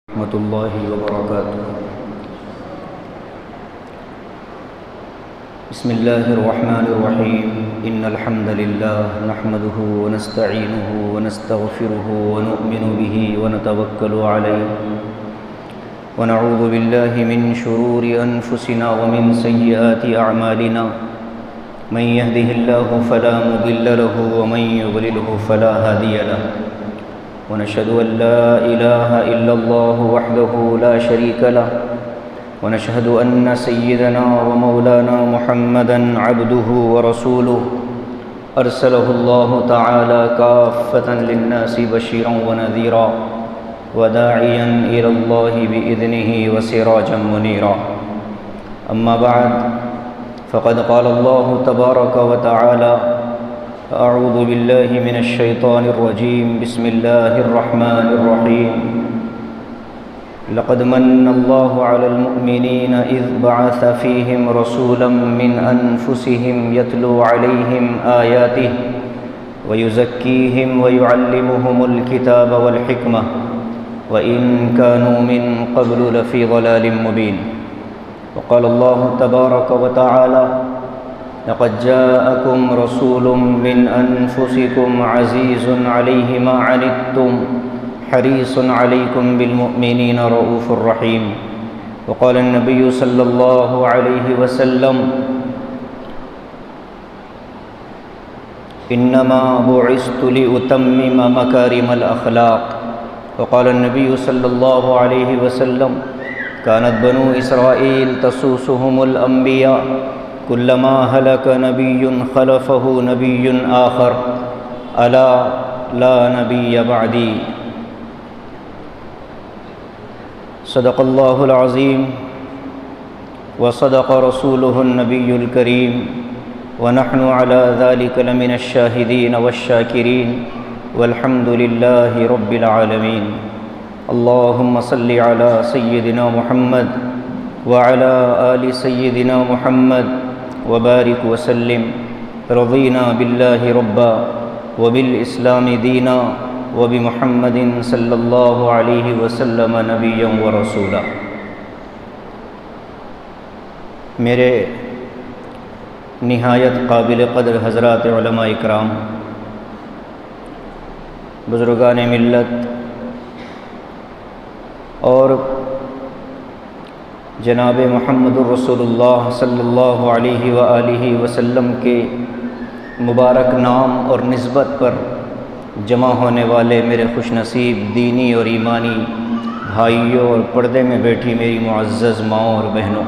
ورحمۃ اللہ وبرکاتہ۔ بسم اللہ الرحمن الرحیم۔ ان الحمد للہ نحمده ونستعینه ونستغفره ونؤمن به ونتوکل علیہ ونعوذ باللہ من شرور انفسنا ومن سیئات اعمالنا من يهده الله فلا مضل له ومن يضلله فلا هادي له ونشهد أن لا إله إلا الله وحده لا شريك له ونشهد أن سيدنا ومولانا محمدا عبده ورسوله أرسله الله تعالى كافة للناس بشيرا ونذيرا وداعيا إلى الله بإذنه وسراجا منيرا. أما بعد فقد قال الله تبارك وتعالى: أعوذ بالله من الشيطان الرجيم. بسم الله الرحمن الرحيم. لقد من الله على المؤمنين إذ بعث فيهم رسولا من أنفسهم يتلو عليهم آياته ويزكيهم ويعلمهم الكتاب والحكمة وإن كانوا من قبل لفي ضلال مبين. وقال الله تبارك وتعالى: لقد جاءكم رسول من أنفسكم عزيز عليه ما عنتم حريص عليكم بالمؤمنين رؤوف رحيم. وقال النبي صلى الله عليه وسلم: إنما بعثت لأتمم مكارم الأخلاق. وقال النبي صلى الله عليه وسلم: كانت بنو إسرائيل تسوسهم الأنبياء كلما هلك نبي خلفه نبي آخر ألا لا نبي بعدي. صدق الله العظيم وصدق رسوله النبي الكريم ونحن على ذلك لمن الشاهدين والشاكرين والحمد لله رب العالمين. اللهم صل على سيدنا محمد وعلى آل سيدنا محمد وبارك وسلم. رضينا بالله ربا وبالإسلام دينا وبمحمد صلی اللہ علیہ وسلم نبیا ورسولا. میرے نہایت قابل قدر حضرات علماء اکرام، بزرگان ملت اور جناب محمد الرسول اللہ صلی اللہ علیہ وآلہ وسلم کے مبارک نام اور نسبت پر جمع ہونے والے میرے خوش نصیب دینی اور ایمانی بھائیوں اور پردے میں بیٹھی میری معزز ماؤں اور بہنوں،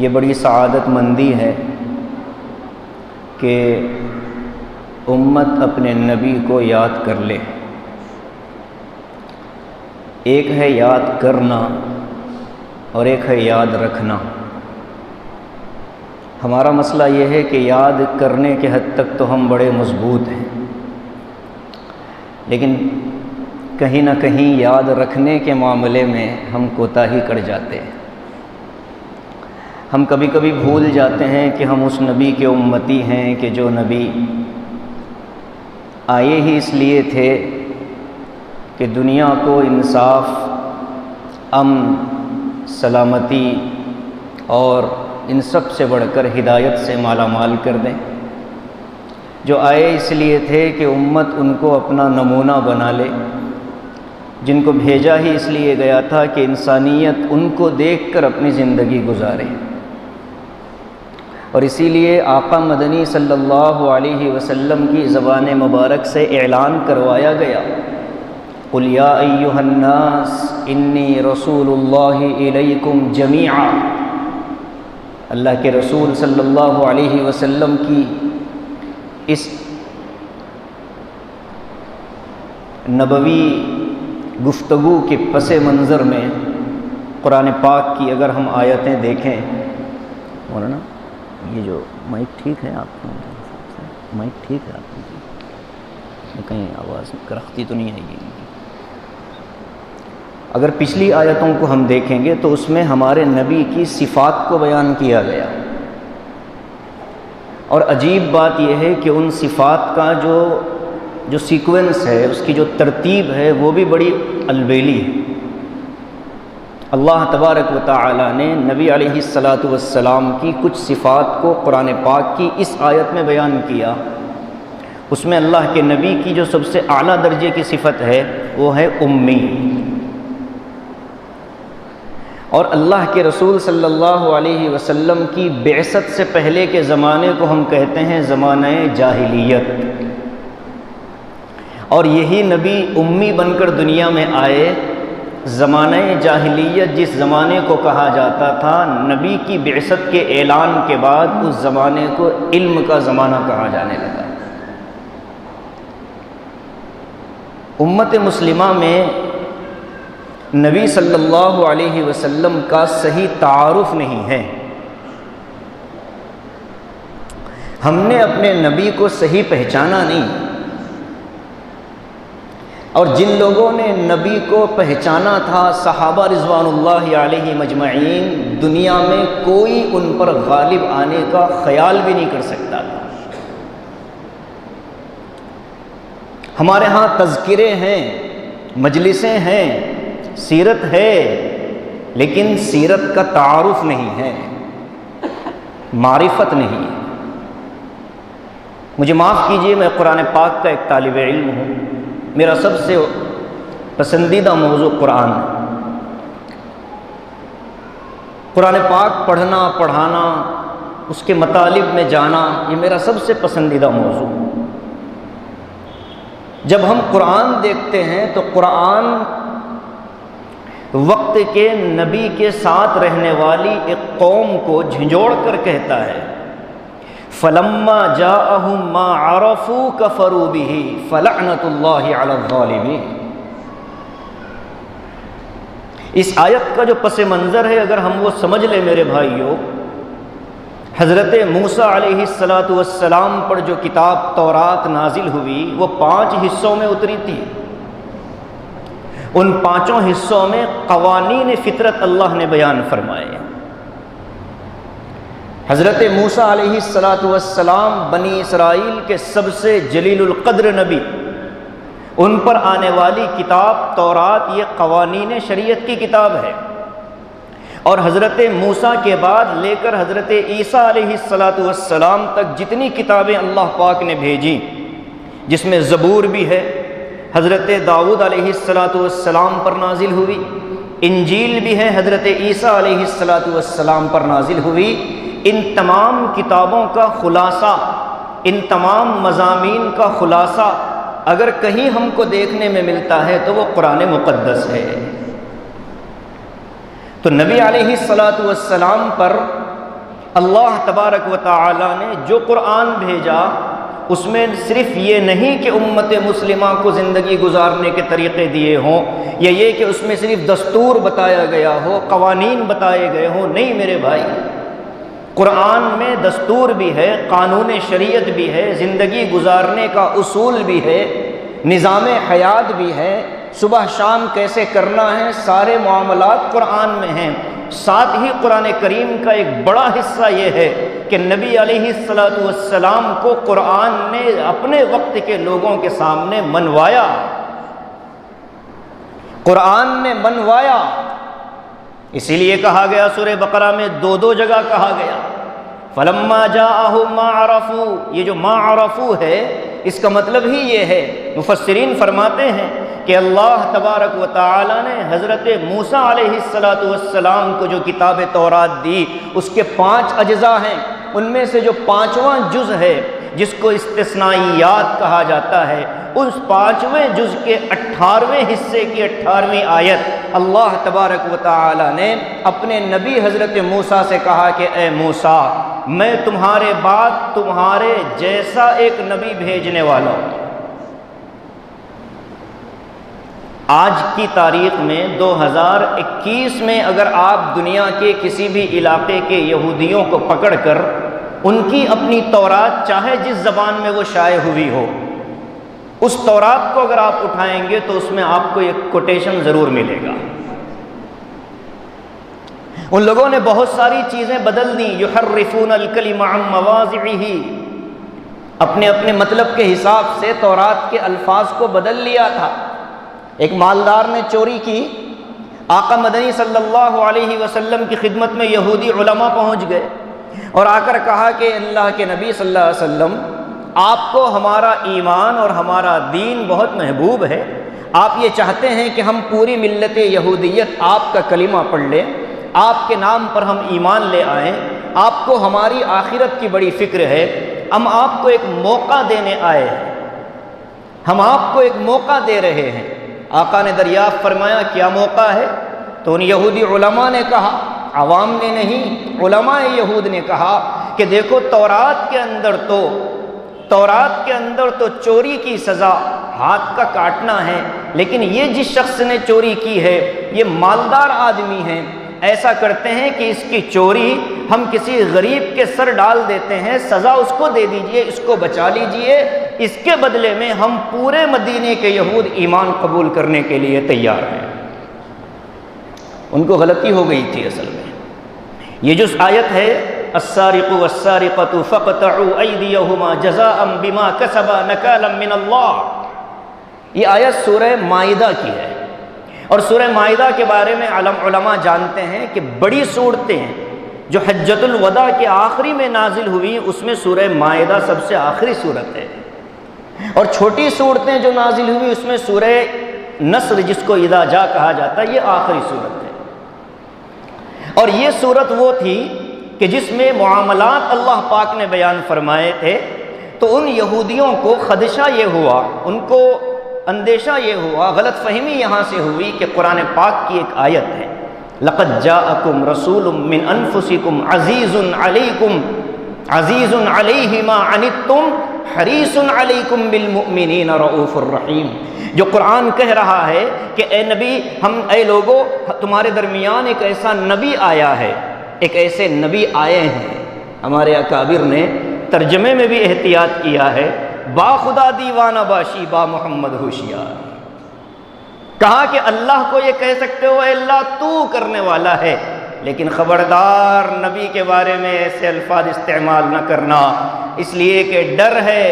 یہ بڑی سعادت مندی ہے کہ امت اپنے نبی کو یاد کر لے. ایک ہے یاد کرنا اور ایک ہے یاد رکھنا. ہمارا مسئلہ یہ ہے کہ یاد کرنے کے حد تک تو ہم بڑے مضبوط ہیں، لیکن کہیں نہ کہیں یاد رکھنے کے معاملے میں ہم کوتاہی کر جاتے ہیں. ہم کبھی کبھی بھول جاتے ہیں کہ ہم اس نبی کے امتی ہیں کہ جو نبی آئے ہی اس لیے تھے کہ دنیا کو انصاف، امن، سلامتی اور ان سب سے بڑھ کر ہدایت سے مالا مال کر دیں. جو آئے اس لیے تھے کہ امت ان کو اپنا نمونہ بنا لے، جن کو بھیجا ہی اس لیے گیا تھا کہ انسانیت ان کو دیکھ کر اپنی زندگی گزارے. اور اسی لیے آقا مدنی صلی اللہ علیہ وسلم کی زبان مبارک سے اعلان کروایا گیا: قُلْ يَا أَيُّهَا النَّاسِ إِنِّي رَسُولُ اللَّهِ إِلَيْكُمْ جَمِيعًا. اللہ کے رسول صلی اللہ علیہ وسلم کی اس نبوی گفتگو کے پس منظر میں قرآن پاک کی اگر ہم آیتیں دیکھیں، مولانا یہ جو مائک ٹھیک ہے آپ کا؟ مائک ٹھیک ہے آپ کی؟ کہیں آواز کرختی تو نہیں آئے گی؟ اگر پچھلی آیتوں کو ہم دیکھیں گے تو اس میں ہمارے نبی کی صفات کو بیان کیا گیا، اور عجیب بات یہ ہے کہ ان صفات کا جو جو سیکوینس ہے، اس کی جو ترتیب ہے، وہ بھی بڑی البیلی ہے۔ اللہ تبارک و تعالی نے نبی علیہ الصلاۃ والسلام کی کچھ صفات کو قرآن پاک کی اس آیت میں بیان کیا۔ اس میں اللہ کے نبی کی جو سب سے اعلیٰ درجے کی صفت ہے وہ ہے امی، اور اللہ کے رسول صلی اللہ علیہ وسلم کی بعثت سے پہلے کے زمانے کو ہم کہتے ہیں زمانہ جاہلیت، اور یہی نبی امی بن کر دنیا میں آئے۔ زمانہ جاہلیت جس زمانے کو کہا جاتا تھا، نبی کی بعثت کے اعلان کے بعد اس زمانے کو علم کا زمانہ کہا جانے لگا۔ امت مسلمہ میں نبی صلی اللہ علیہ وسلم کا صحیح تعارف نہیں ہے۔ ہم نے اپنے نبی کو صحیح پہچانا نہیں، اور جن لوگوں نے نبی کو پہچانا تھا صحابہ رضوان اللہ علیہ مجمعین، دنیا میں کوئی ان پر غالب آنے کا خیال بھی نہیں کر سکتا تھا۔ ہمارے ہاں تذکرے ہیں، مجلسیں ہیں، سیرت ہے، لیکن سیرت کا تعارف نہیں ہے، معرفت نہیں ہے۔ مجھے معاف کیجئے، میں قرآن پاک کا ایک طالب علم ہوں، میرا سب سے پسندیدہ موضوع قرآن ہے۔ قرآن پاک پڑھنا، پڑھانا، اس کے مطالب میں جانا، یہ میرا سب سے پسندیدہ موضوع۔ جب ہم قرآن دیکھتے ہیں تو قرآن وقت کے نبی کے ساتھ رہنے والی ایک قوم کو جھنجھوڑ کر کہتا ہے، فَلَمَّا جَاءَهُم مَّا عَرَفُوا كَفَرُوا بِهِ فَلَعْنَةُ اللَّهِ عَلَى الظَّالِمِينَ۔ اس آیت کا جو پس منظر ہے، اگر ہم وہ سمجھ لیں میرے بھائیوں، حضرت موسیٰ علیہ السلام پر جو کتاب تورات نازل ہوئی وہ 5 حصوں میں اتری تھی۔ ان 5 حصوں میں قوانین فطرت اللہ نے بیان فرمائے۔ حضرت موسیٰ علیہ السلام بنی اسرائیل کے سب سے جلیل القدر نبی، ان پر آنے والی کتاب تورات یہ قوانین شریعت کی کتاب ہے، اور حضرت موسیٰ کے بعد لے کر حضرت عیسیٰ علیہ السلام تک جتنی کتابیں اللہ پاک نے بھیجی، جس میں زبور بھی ہے، حضرت داؤد علیہ السلام پر نازل ہوئی، انجیل بھی ہے، حضرت عیسیٰ علیہ السلام پر نازل ہوئی۔ ان تمام کتابوں کا خلاصہ، ان تمام مضامین کا خلاصہ اگر کہیں ہم کو دیکھنے میں ملتا ہے تو وہ قرآن مقدس ہے۔ تو نبی علیہ السلام پر اللہ تبارک و تعالی نے جو قرآن بھیجا، اس میں صرف یہ نہیں کہ امت مسلمہ کو زندگی گزارنے کے طریقے دیے ہوں، یا یہ کہ اس میں صرف دستور بتایا گیا ہو، قوانین بتائے گئے ہوں، نہیں میرے بھائی، قرآن میں دستور بھی ہے، قانون شریعت بھی ہے، زندگی گزارنے کا اصول بھی ہے، نظام حیات بھی ہے، صبح شام کیسے کرنا ہے، سارے معاملات قرآن میں ہیں۔ ساتھ ہی قرآن کریم کا ایک بڑا حصہ یہ ہے کہ نبی علیہ السلام کو قرآن نے اپنے وقت کے لوگوں کے سامنے منوایا، قرآن نے منوایا۔ اسی لیے کہا گیا سورہ بقرہ میں 2 جگہ کہا گیا، فَلَمَّا جَاءَهُم مَّا عَرَفُوا۔ یہ جو مَا عَرَفُوا ہے، اس کا مطلب ہی یہ ہے، مفسرین فرماتے ہیں کہ اللہ تبارک و تعالی نے حضرت موسیٰ علیہ السلام کو جو کتاب تورات دی، اس کے 5 اجزاء ہیں، ان میں سے جو 5واں جز ہے جس کو استثنائیات کہا جاتا ہے، اس 5ویں جز کے 18ویں حصے کی 18ویں آیت اللہ تبارک و تعالی نے اپنے نبی حضرت موسیٰ سے کہا کہ اے موسیٰ، میں تمہارے بعد تمہارے جیسا ایک نبی بھیجنے والا ہوں۔ آج کی تاریخ میں 2021 میں اگر آپ دنیا کے کسی بھی علاقے کے یہودیوں کو پکڑ کر ان کی اپنی تورات، چاہے جس زبان میں وہ شائع ہوئی ہو، اس تورات کو اگر آپ اٹھائیں گے تو اس میں آپ کو ایک کوٹیشن ضرور ملے گا۔ ان لوگوں نے بہت ساری چیزیں بدل دیں، یحرفون الکلم عن مواضعہ، اپنے اپنے مطلب کے حساب سے تورات کے الفاظ کو بدل لیا تھا۔ ایک مالدار نے چوری کی، آقا مدنی صلی اللہ علیہ وسلم کی خدمت میں یہودی علماء پہنچ گئے اور آ کر کہا کہ اللہ کے نبی صلی اللہ علیہ وسلم، آپ کو ہمارا ایمان اور ہمارا دین بہت محبوب ہے، آپ یہ چاہتے ہیں کہ ہم پوری ملت یہودیت آپ کا کلمہ پڑھ لیں، آپ کے نام پر ہم ایمان لے آئیں، آپ کو ہماری آخرت کی بڑی فکر ہے، ہم آپ کو ایک موقع دینے آئے ہیں، ہم آپ کو ایک موقع دے رہے ہیں۔ آقا نے دریافت فرمایا کیا موقع ہے؟ تو ان یہودی علماء نے کہا، عوام نے نہیں، علماء یہود نے کہا کہ دیکھو تورات کے اندر تو چوری کی سزا ہاتھ کا کاٹنا ہے، لیکن یہ جس شخص نے چوری کی ہے یہ مالدار آدمی ہے، ایسا کرتے ہیں کہ اس کی چوری ہم کسی غریب کے سر ڈال دیتے ہیں، سزا اس کو دے دیجئے، اس کو بچا لیجئے، اس کے بدلے میں ہم پورے مدینے کے یہود ایمان قبول کرنے کے لیے تیار ہیں۔ ان کو غلطی ہو گئی تھی اصل میں۔ یہ جو آیت ہے السارق والسارقۃ فاقطعوا ایدیہما جزاء بما کسبا نکالا من اللہ، یہ آیت سورہ مائدہ کی ہے، اور سورہ مائدہ کے بارے میں علماء جانتے ہیں کہ بڑی صورتیں جو حجۃ الوداع کے آخری میں نازل ہوئی اس میں سورہ مائدہ سب سے آخری صورت ہے، اور چھوٹی صورتیں جو نازل ہوئی اس میں سورہ نصر جس کو اذا جاء کہا جاتا ہے یہ آخری صورت ہے۔ اور یہ صورت وہ تھی کہ جس میں معاملات اللہ پاک نے بیان فرمائے تھے، تو ان یہودیوں کو خدشہ یہ ہوا، ان کو اندیشہ یہ ہوا، غلط فہمی یہاں سے ہوئی کہ قرآن پاک کی ایک آیت ہے لَقَدْ جَاءَكُمْ رَسُولٌ مِّنْ أَنفُسِكُمْ عَزِيزٌ عَلَيْهِ مَا عَنِتُّمْ حَرِيصٌ عَلَيْكُمْ بِالْمُؤْمِنِينَ رَءُوفٌ رَحِيمٌ۔ جو قرآن کہہ رہا ہے کہ اے نبی، اے لوگو، تمہارے درمیان ایک ایسا نبی آیا ہے، ایک ایسے نبی آئے ہیں۔ ہمارے اکابر نے ترجمے میں بھی احتیاط کیا ہے، با خدا دیوانہ باشی با محمد ہوشیار، کہا کہ اللہ کو یہ کہہ سکتے ہو اے اللہ تو کرنے والا ہے، لیکن خبردار نبی کے بارے میں ایسے الفاظ استعمال نہ کرنا، اس لیے کہ ڈر ہے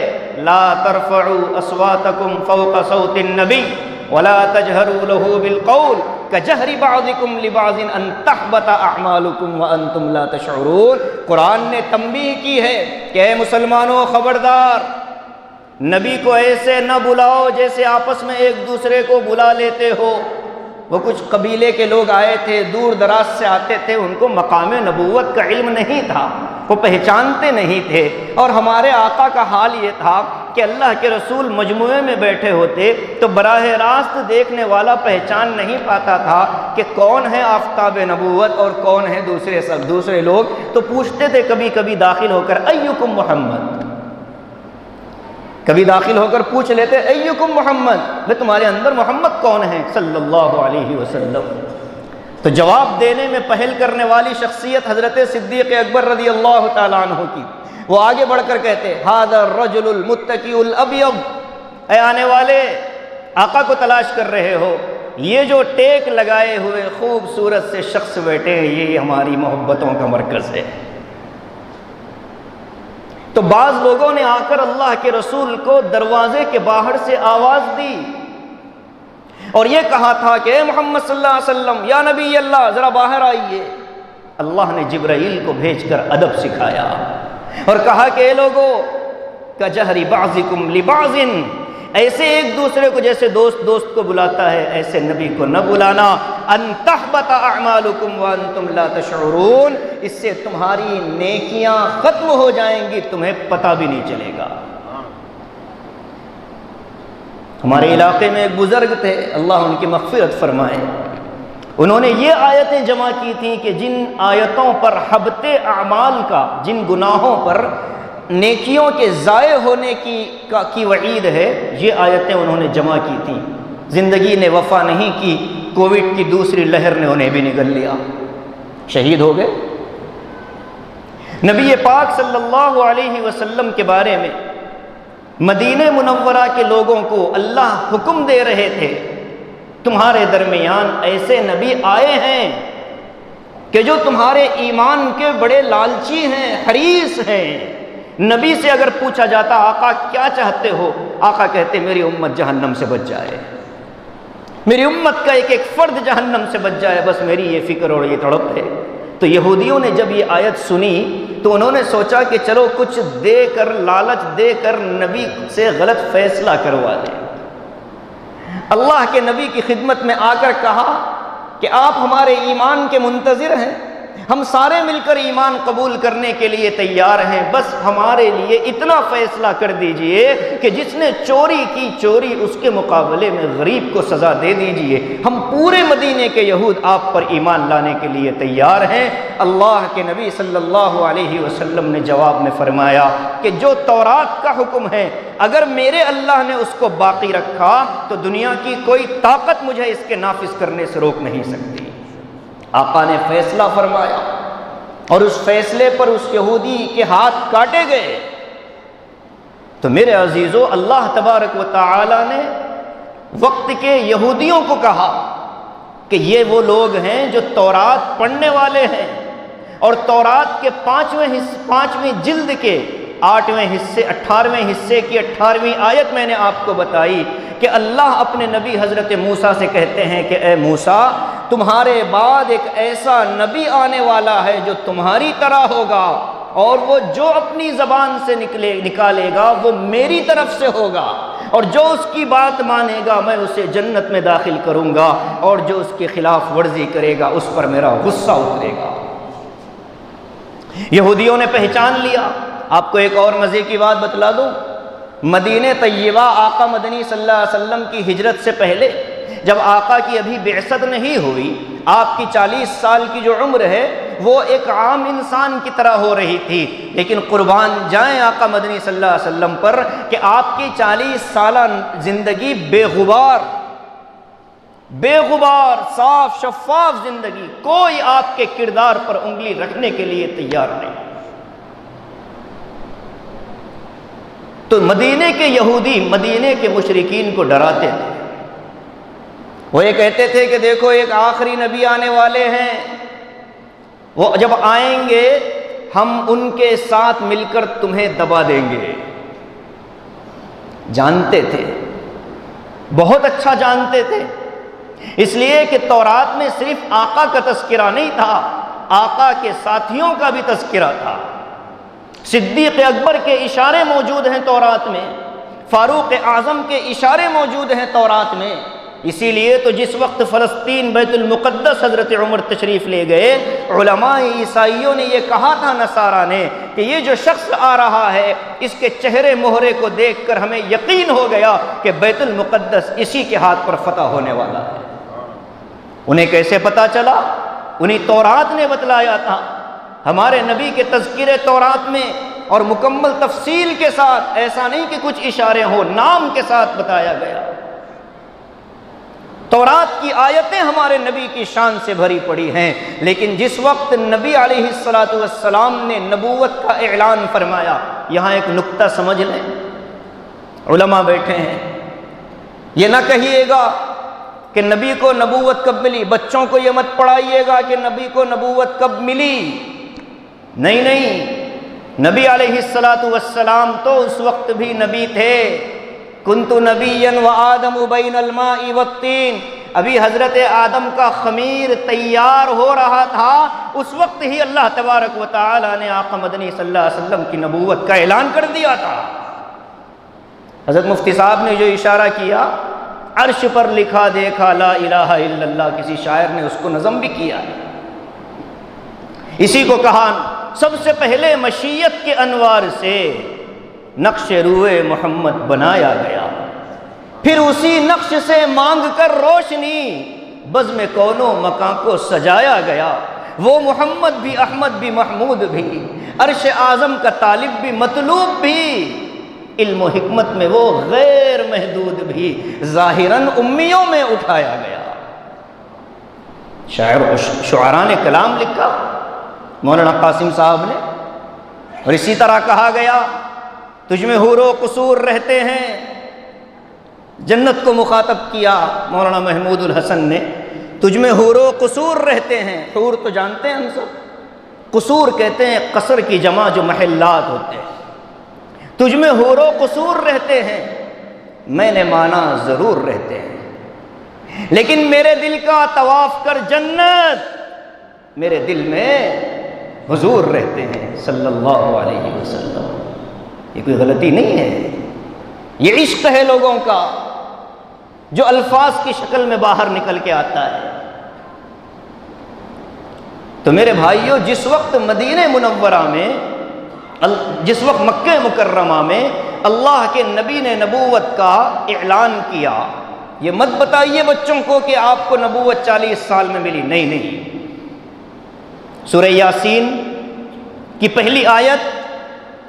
لا ترفعوا اصواتکم فوق صوت النبی ولا تجہروا له بالقول کجہر بعضکم لبعض ان تحبط اعمالکم وانتم لا تشعرون۔ قرآن نے تنبیہ کی ہے کہ اے مسلمانوں خبردار، نبی کو ایسے نہ بلاؤ جیسے آپس میں ایک دوسرے کو بلا لیتے ہو۔ وہ کچھ قبیلے کے لوگ آئے تھے، دور دراز سے آتے تھے، ان کو مقام نبوت کا علم نہیں تھا، وہ پہچانتے نہیں تھے، اور ہمارے آقا کا حال یہ تھا کہ اللہ کے رسول مجموعے میں بیٹھے ہوتے تو براہ راست دیکھنے والا پہچان نہیں پاتا تھا کہ کون ہے آفتاب نبوت اور کون ہے دوسرے لوگ، تو پوچھتے تھے کبھی کبھی داخل ہو کر ایکم محمد، کبھی داخل ہو کر پوچھ لیتے ایکم محمد، بھئی تمہارے اندر محمد کون ہے صلی اللہ علیہ وسلم۔ تو جواب دینے میں پہل کرنے والی شخصیت حضرت صدیق اکبر رضی اللہ تعالیٰ عنہ کی، وہ آگے بڑھ کر کہتے ھذا الرجل المتکی الابیض، اے آنے والے آقا کو تلاش کر رہے ہو، یہ جو ٹیک لگائے ہوئے خوبصورت سے شخص بیٹھے ہیں یہ ہماری محبتوں کا مرکز ہے۔ تو بعض لوگوں نے آ کر اللہ کے رسول کو دروازے کے باہر سے آواز دی اور یہ کہا تھا کہ اے محمد صلی اللہ علیہ وسلم، یا نبی اللہ ذرا باہر آئیے۔ اللہ نے جبرائیل کو بھیج کر ادب سکھایا اور کہا کہ اے لوگو کجہر بعضکم لبعض، ایسے ایک دوسرے کو جیسے دوست کو بلاتا ہے ایسے نبی کو نہ بلانا، ان تحبط اعمالکم وانتم لا تشعرون، اس سے تمہاری نیکیاں ختم ہو جائیں گی، تمہیں پتہ بھی نہیں چلے گا۔ ہمارے علاقے میں ایک بزرگ تھے، اللہ ان کی مغفرت فرمائے، انہوں نے یہ آیتیں جمع کی تھیں کہ جن آیتوں پر حبط اعمال کا، جن گناہوں پر نیکیوں کے ضائع ہونے کی وعید ہے، یہ آیتیں انہوں نے جمع کی تھیں۔ زندگی نے وفا نہیں کی، کووڈ کی دوسری لہر نے انہیں بھی نگل لیا، شہید ہو گئے۔ نبی پاک صلی اللہ علیہ وسلم کے بارے میں مدینہ منورہ کے لوگوں کو اللہ حکم دے رہے تھے تمہارے درمیان ایسے نبی آئے ہیں کہ جو تمہارے ایمان کے بڑے لالچی ہیں، حریص ہیں، نبی سے اگر پوچھا جاتا آقا کیا چاہتے ہو، آقا کہتے میری امت جہنم سے بچ جائے، میری امت کا ایک ایک فرد جہنم سے بچ جائے، بس میری یہ فکر اور یہ تڑپ ہے۔ تو یہودیوں نے جب یہ آیت سنی تو انہوں نے سوچا کہ چلو کچھ دے کر، لالچ دے کر نبی سے غلط فیصلہ کروا دیں۔ اللہ کے نبی کی خدمت میں آ کر کہا کہ آپ ہمارے ایمان کے منتظر ہیں، ہم سارے مل کر ایمان قبول کرنے کے لیے تیار ہیں، بس ہمارے لیے اتنا فیصلہ کر دیجئے کہ جس نے چوری کی چوری اس کے مقابلے میں غریب کو سزا دے دیجئے، ہم پورے مدینے کے یہود آپ پر ایمان لانے کے لیے تیار ہیں۔ اللہ کے نبی صلی اللہ علیہ وسلم نے جواب میں فرمایا کہ جو تورات کا حکم ہے اگر میرے اللہ نے اس کو باقی رکھا تو دنیا کی کوئی طاقت مجھے اس کے نافذ کرنے سے روک نہیں سکتی۔ آقا نے فیصلہ فرمایا اور اس فیصلے پر اس یہودی کے ہاتھ کاٹے گئے۔ تو میرے عزیزو، اللہ تبارک و تعالی نے وقت کے یہودیوں کو کہا کہ یہ وہ لوگ ہیں جو تورات پڑھنے والے ہیں، اور تورات کے پانچویں جلد کے 8ویں حصے 18ویں حصے کی 18ویں آیت میں نے آپ کو بتائی کہ اللہ اپنے نبی حضرت موسیٰ سے کہتے ہیں کہ اے موسیٰ، تمہارے بعد ایک ایسا نبی آنے والا ہے جو تمہاری طرح ہوگا، اور وہ جو اپنی زبان سے نکالے گا وہ میری طرف سے ہوگا، اور جو اس کی بات مانے گا میں اسے جنت میں داخل کروں گا، اور جو اس کے خلاف ورزی کرے گا اس پر میرا غصہ اترے گا۔ یہودیوں نے پہچان لیا۔ آپ کو ایک اور مزے کی بات بتلا دوں، مدینہ طیبہ آقا مدنی صلی اللہ علیہ وسلم کی ہجرت سے پہلے جب آقا کی ابھی بعثت نہیں ہوئی، آپ کی 40 سال کی جو عمر ہے وہ ایک عام انسان کی طرح ہو رہی تھی، لیکن قربان جائیں آقا مدنی صلی اللہ علیہ وسلم پر کہ آپ کی 40 سالہ زندگی بے غبار صاف شفاف زندگی، کوئی آپ کے کردار پر انگلی رکھنے کے لیے تیار نہیں۔ تو مدینے کے یہودی مدینے کے مشرکین کو ڈراتے تھے، وہ یہ کہتے تھے کہ دیکھو ایک آخری نبی آنے والے ہیں، وہ جب آئیں گے ہم ان کے ساتھ مل کر تمہیں دبا دیں گے۔ جانتے تھے، بہت اچھا جانتے تھے، اس لیے کہ تورات میں صرف آقا کا تذکرہ نہیں تھا، آقا کے ساتھیوں کا بھی تذکرہ تھا۔ صدیق اکبر کے اشارے موجود ہیں تورات میں، فاروق اعظم کے اشارے موجود ہیں تورات میں۔ اسی لیے تو جس وقت فلسطین بیت المقدس حضرت عمر تشریف لے گئے، علماء عیسائیوں نے یہ کہا تھا نصارہ نے کہ یہ جو شخص آ رہا ہے اس کے چہرے مہرے کو دیکھ کر ہمیں یقین ہو گیا کہ بیت المقدس اسی کے ہاتھ پر فتح ہونے والا ہے۔ انہیں کیسے پتا چلا؟ انہیں تورات نے بتلایا تھا۔ ہمارے نبی کے تذکرے تورات میں اور مکمل تفصیل کے ساتھ، ایسا نہیں کہ کچھ اشارے ہوں، نام کے ساتھ بتایا گیا۔ تورات کی آیتیں ہمارے نبی کی شان سے بھری پڑی ہیں، لیکن جس وقت نبی علیہ السلام نے نبوت کا اعلان فرمایا، یہاں ایک نکتہ سمجھ لیں، علماء بیٹھے ہیں، یہ نہ کہیے گا کہ نبی کو نبوت کب ملی، بچوں کو یہ مت پڑھائیے گا کہ نبی کو نبوت کب ملی، نہیں، نبی علیہ السلام تو اس وقت بھی نبی تھے۔ کنت نبیا وآدم بین الماء والطین، ابھی حضرت آدم کا خمیر تیار ہو رہا تھا، اس وقت ہی اللہ تبارک و تعالی نے آقا مدنی صلی اللہ علیہ وسلم کی نبوت کا اعلان کر دیا تھا۔ حضرت مفتی صاحب نے جو اشارہ کیا، عرش پر لکھا دیکھا لا الہ الا اللہ، کسی شاعر نے اس کو نظم بھی کیا ہے۔ اسی کو کہا سب سے پہلے مشیت کے انوار سے نقش روئے محمد بنایا گیا، پھر اسی نقش سے مانگ کر روشنی بزم کون و مکان کو سجایا گیا۔ وہ محمد بھی، احمد بھی، محمود بھی، عرش اعظم کا طالب بھی، مطلوب بھی، علم و حکمت میں وہ غیر محدود بھی، ظاہراً امیوں میں اٹھایا گیا۔ شاعراں نے کلام لکھا، مولانا قاسم صاحب نے، اور اسی طرح کہا گیا تجھ میں حور و قصور رہتے ہیں۔ جنت کو مخاطب کیا مولانا محمود الحسن نے، تجھ میں حور و قصور رہتے ہیں۔ حور تو جانتے ہیں ہم سب، قصور کہتے ہیں قصر کی جمع جو محلات ہوتے ہیں۔ تجھ میں حور و قصور رہتے ہیں، میں نے مانا ضرور رہتے ہیں، لیکن میرے دل کا طواف کر جنت، میرے دل میں حضور رہتے ہیں صلی اللہ علیہ وسلم۔ یہ کوئی غلطی نہیں ہے، یہ عشق ہے لوگوں کا جو الفاظ کی شکل میں باہر نکل کے آتا ہے۔ تو میرے بھائیوں، جس وقت مدینہ منورہ میں، جس وقت مکہ مکرمہ میں اللہ کے نبی نے نبوت کا اعلان کیا، یہ مت بتائیے بچوں کو کہ آپ کو نبوت 40 سال میں ملی، نہیں نہیں۔ سورہ یاسین کی پہلی آیت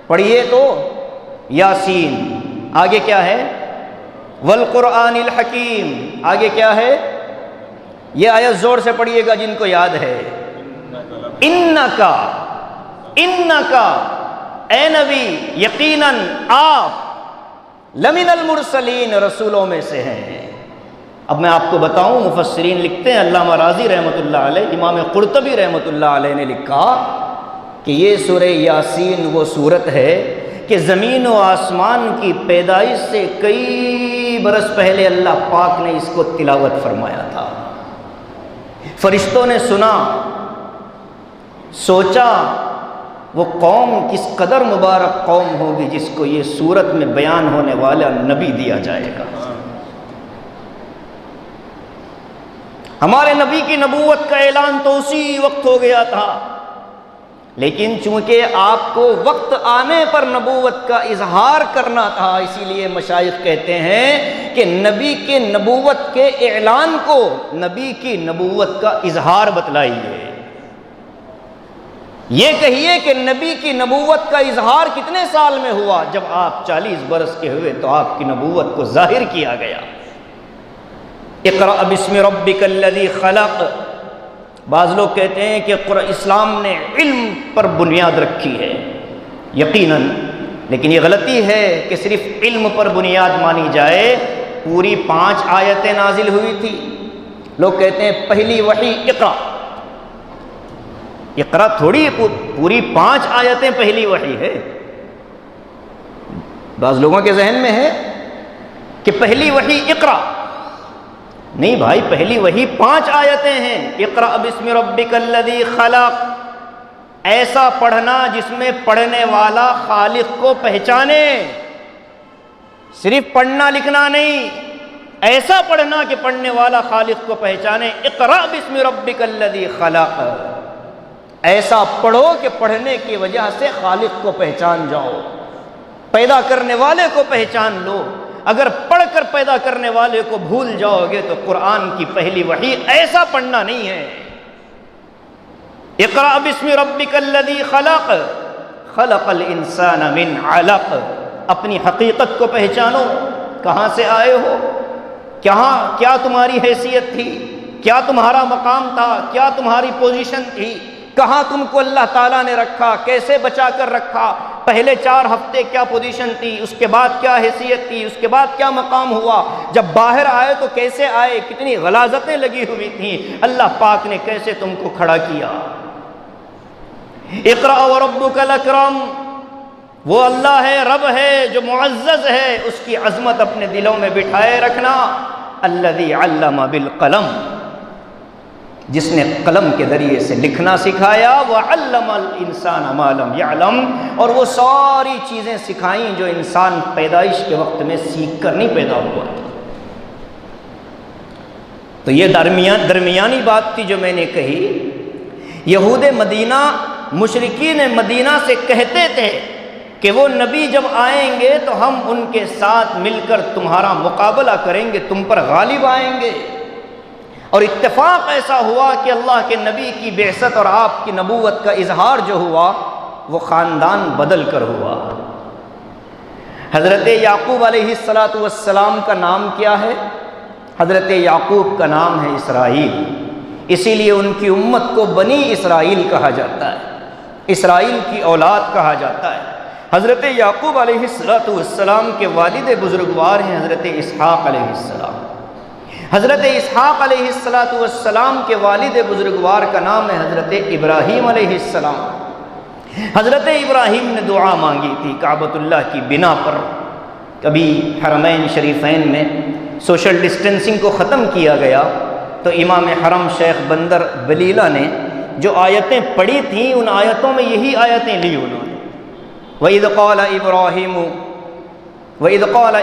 پڑھیے تو یاسین، آگے کیا ہے؟ والقرآن الحکیم، آگے کیا ہے؟ یہ آیت زور سے پڑھیے گا جن کو یاد ہے۔ انکا، انکا اے نبی، یقیناً آپ لمن المرسلین، رسولوں میں سے ہیں۔ اب میں آپ کو بتاؤں، مفسرین لکھتے ہیں، علامہ راضی رحمۃ اللہ علیہ، امام قرطبی رحمۃ اللہ علیہ نے لکھا کہ یہ سورہ یاسین وہ سورت ہے کہ زمین و آسمان کی پیدائش سے کئی برس پہلے اللہ پاک نے اس کو تلاوت فرمایا تھا۔ فرشتوں نے سنا، سوچا وہ قوم کس قدر مبارک قوم ہوگی جس کو یہ سورت میں بیان ہونے والا نبی دیا جائے گا۔ ہمارے نبی کی نبوت کا اعلان تو اسی وقت ہو گیا تھا، لیکن چونکہ آپ کو وقت آنے پر نبوت کا اظہار کرنا تھا، اسی لیے مشائخ کہتے ہیں کہ نبی کے نبوت کے اعلان کو نبی کی نبوت کا اظہار بتلائیے۔ یہ کہیے کہ نبی کی نبوت کا اظہار کتنے سال میں ہوا؟ جب آپ 40 برس کے ہوئے تو آپ کی نبوت کو ظاہر کیا گیا۔ اقرأ بسم ربک الذی خلق، بعض لوگ کہتے ہیں کہ اسلام نے علم پر بنیاد رکھی ہے، یقیناً، لیکن یہ غلطی ہے کہ صرف علم پر بنیاد مانی جائے۔ پوری 5 آیتیں نازل ہوئی تھی، لوگ کہتے ہیں پہلی وحی اقرأ، اقرأ تھوڑی، پوری 5 آیتیں پہلی وحی ہے۔ بعض لوگوں کے ذہن میں ہے کہ پہلی وحی اقرأ، نہیں بھائی، پہلی وحی 5 آیتیں ہیں۔ اقرأ بسم ربک الذی خلق، ایسا پڑھنا جس میں پڑھنے والا خالق کو پہچانے، صرف پڑھنا لکھنا نہیں، ایسا پڑھنا کہ پڑھنے والا خالق کو پہچانے۔ اقرأ بسم ربک الذی خلق، ایسا پڑھو کہ پڑھنے کی وجہ سے خالق کو پہچان جاؤ، پیدا کرنے والے کو پہچان لو۔ اگر پڑھ کر پیدا کرنے والے کو بھول جاؤ گے تو قرآن کی پہلی وحی ایسا پڑھنا نہیں ہے۔ اقرأ بسم ربک الذی خلق، خلق الانسان من علق، اپنی حقیقت کو پہچانو، کہاں سے آئے ہو، کیا تمہاری حیثیت تھی، کیا تمہارا مقام تھا، کیا تمہاری پوزیشن تھی، کہاں تم کو اللہ تعالیٰ نے رکھا، کیسے بچا کر رکھا، پہلے 4 ہفتے کیا پوزیشن تھی، اس کے بعد کیا حیثیت تھی، اس کے بعد کیا مقام ہوا، جب باہر آئے تو کیسے آئے، کتنی غلاظتیں لگی ہوئی تھیں، اللہ پاک نے کیسے تم کو کھڑا کیا۔ اقرأ وربک الاکرم، وہ اللہ ہے، رب ہے جو معزز ہے، اس کی عظمت اپنے دلوں میں بٹھائے رکھنا۔ الذی علم بالقلم، جس نے قلم کے ذریعے سے لکھنا سکھایا، وعلم الانسان ما لم يعلم، اور وہ ساری چیزیں سکھائیں جو انسان پیدائش کے وقت میں سیکھ کر نہیں پیدا ہوا تھا۔ تو یہ درمیانی بات تھی جو میں نے کہی۔ یہود مدینہ، مشرکین مدینہ سے کہتے تھے کہ وہ نبی جب آئیں گے تو ہم ان کے ساتھ مل کر تمہارا مقابلہ کریں گے، تم پر غالب آئیں گے۔ اور اتفاق ایسا ہوا کہ اللہ کے نبی کی بعثت اور آپ کی نبوت کا اظہار جو ہوا وہ خاندان بدل کر ہوا۔ حضرت یعقوب علیہ السلام کا نام کیا ہے؟ حضرت یعقوب کا نام ہے اسرائیل، اسی لیے ان کی امت کو بنی اسرائیل کہا جاتا ہے، اسرائیل کی اولاد کہا جاتا ہے۔ حضرت یعقوب علیہ السلام کے والد بزرگوار ہیں حضرت اسحاق علیہ السلام۔ حضرت اسحاق علیہ السلام کے والد بزرگوار کا نام ہے حضرت ابراہیم علیہ السلام۔ حضرت ابراہیم نے دعا مانگی تھی کعبۃ اللہ کی بنا پر. کبھی حرمین شریفین میں سوشل ڈسٹینسنگ کو ختم کیا گیا تو امام حرم شیخ بندر بلیلہ نے جو آیتیں پڑھی تھیں ان آیتوں میں یہی آیتیں لی انہوں نے. وَإِذْ قَالَ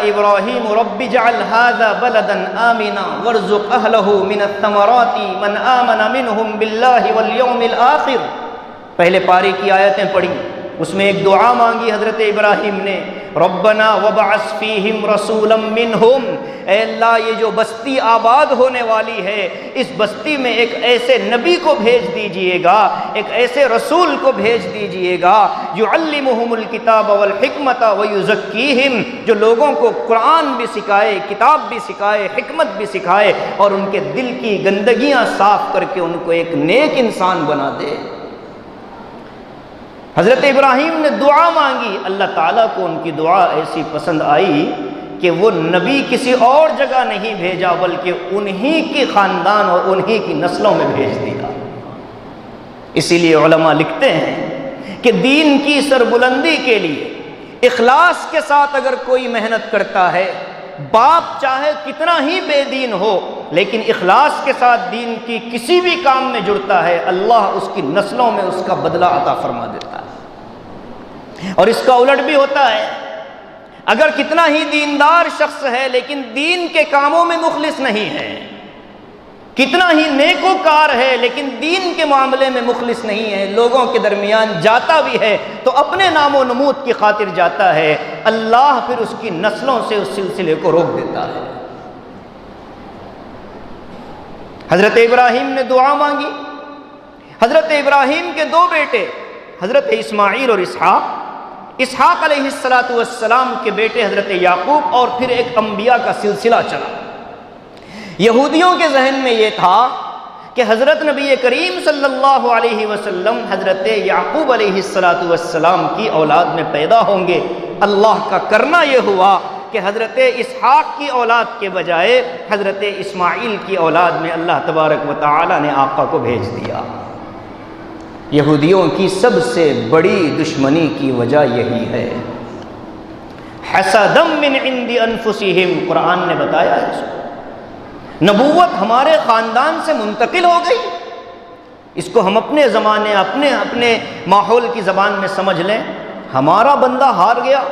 إِبْرَاهِيمُ رَبِّ اجْعَلْ هَذَا بَلَدًا آمِنًا وَارْزُقْ أَهْلَهُ مِنَ الثَّمَرَاتِ مَنْ آمَنَ مِنْهُمْ بِاللَّهِ وَالْيَوْمِ الْآخِرِ. پہلے پارے کی آیتیں پڑھی، اس میں ایک دعا مانگی حضرت ابراہیم نے، ربنا وبعث فیہم رسولا منہم، اے اللہ یہ جو بستی آباد ہونے والی ہے اس بستی میں ایک ایسے نبی کو بھیج دیجئے گا، ایک ایسے رسول کو بھیج دیجئے گا یعلمہم الکتاب والحکمت ویزکیہم، جو لوگوں کو قرآن بھی سکھائے، کتاب بھی سکھائے، حکمت بھی سکھائے اور ان کے دل کی گندگیاں صاف کر کے ان کو ایک نیک انسان بنا دے. حضرت ابراہیم نے دعا مانگی، اللہ تعالیٰ کو ان کی دعا ایسی پسند آئی کہ وہ نبی کسی اور جگہ نہیں بھیجا بلکہ انہی کے خاندان اور انہی کی نسلوں میں بھیج دیا. اسی لیے علماء لکھتے ہیں کہ دین کی سربلندی کے لیے اخلاص کے ساتھ اگر کوئی محنت کرتا ہے، باپ چاہے کتنا ہی بے دین ہو لیکن اخلاص کے ساتھ دین کی کسی بھی کام میں جڑتا ہے، اللہ اس کی نسلوں میں اس کا بدلہ عطا فرما دیتا ہے. اور اس کا الٹ بھی ہوتا ہے، اگر کتنا ہی دیندار شخص ہے لیکن دین کے کاموں میں مخلص نہیں ہے، کتنا ہی نیکوکار ہے لیکن دین کے معاملے میں مخلص نہیں ہے، لوگوں کے درمیان جاتا بھی ہے تو اپنے نام و نمود کی خاطر جاتا ہے، اللہ پھر اس کی نسلوں سے اس سلسلے کو روک دیتا ہے. حضرت ابراہیم نے دعا مانگی. حضرت ابراہیم کے دو بیٹے حضرت اسماعیل اور اسحاق علیہ السلام کے بیٹے حضرت یعقوب، اور پھر ایک انبیاء کا سلسلہ چلا. یہودیوں کے ذہن میں یہ تھا کہ حضرت نبی کریم صلی اللہ علیہ وسلم حضرت یعقوب علیہ السلام کی اولاد میں پیدا ہوں گے. اللہ کا کرنا یہ ہوا کہ حضرت اسحاق کی اولاد کے بجائے حضرت اسماعیل کی اولاد میں اللہ تبارک و تعالی نے آقا کو بھیج دیا. یہودیوں کی سب سے بڑی دشمنی کی وجہ یہی ہے، حسدم من عند انفسہم. قرآن نے بتایا ہے اس کو. نبوت ہمارے خاندان سے منتقل ہو گئی، اس کو ہم اپنے زمانے اپنے ماحول کی زبان میں سمجھ لیں. ہمارا بندہ ہار گیا،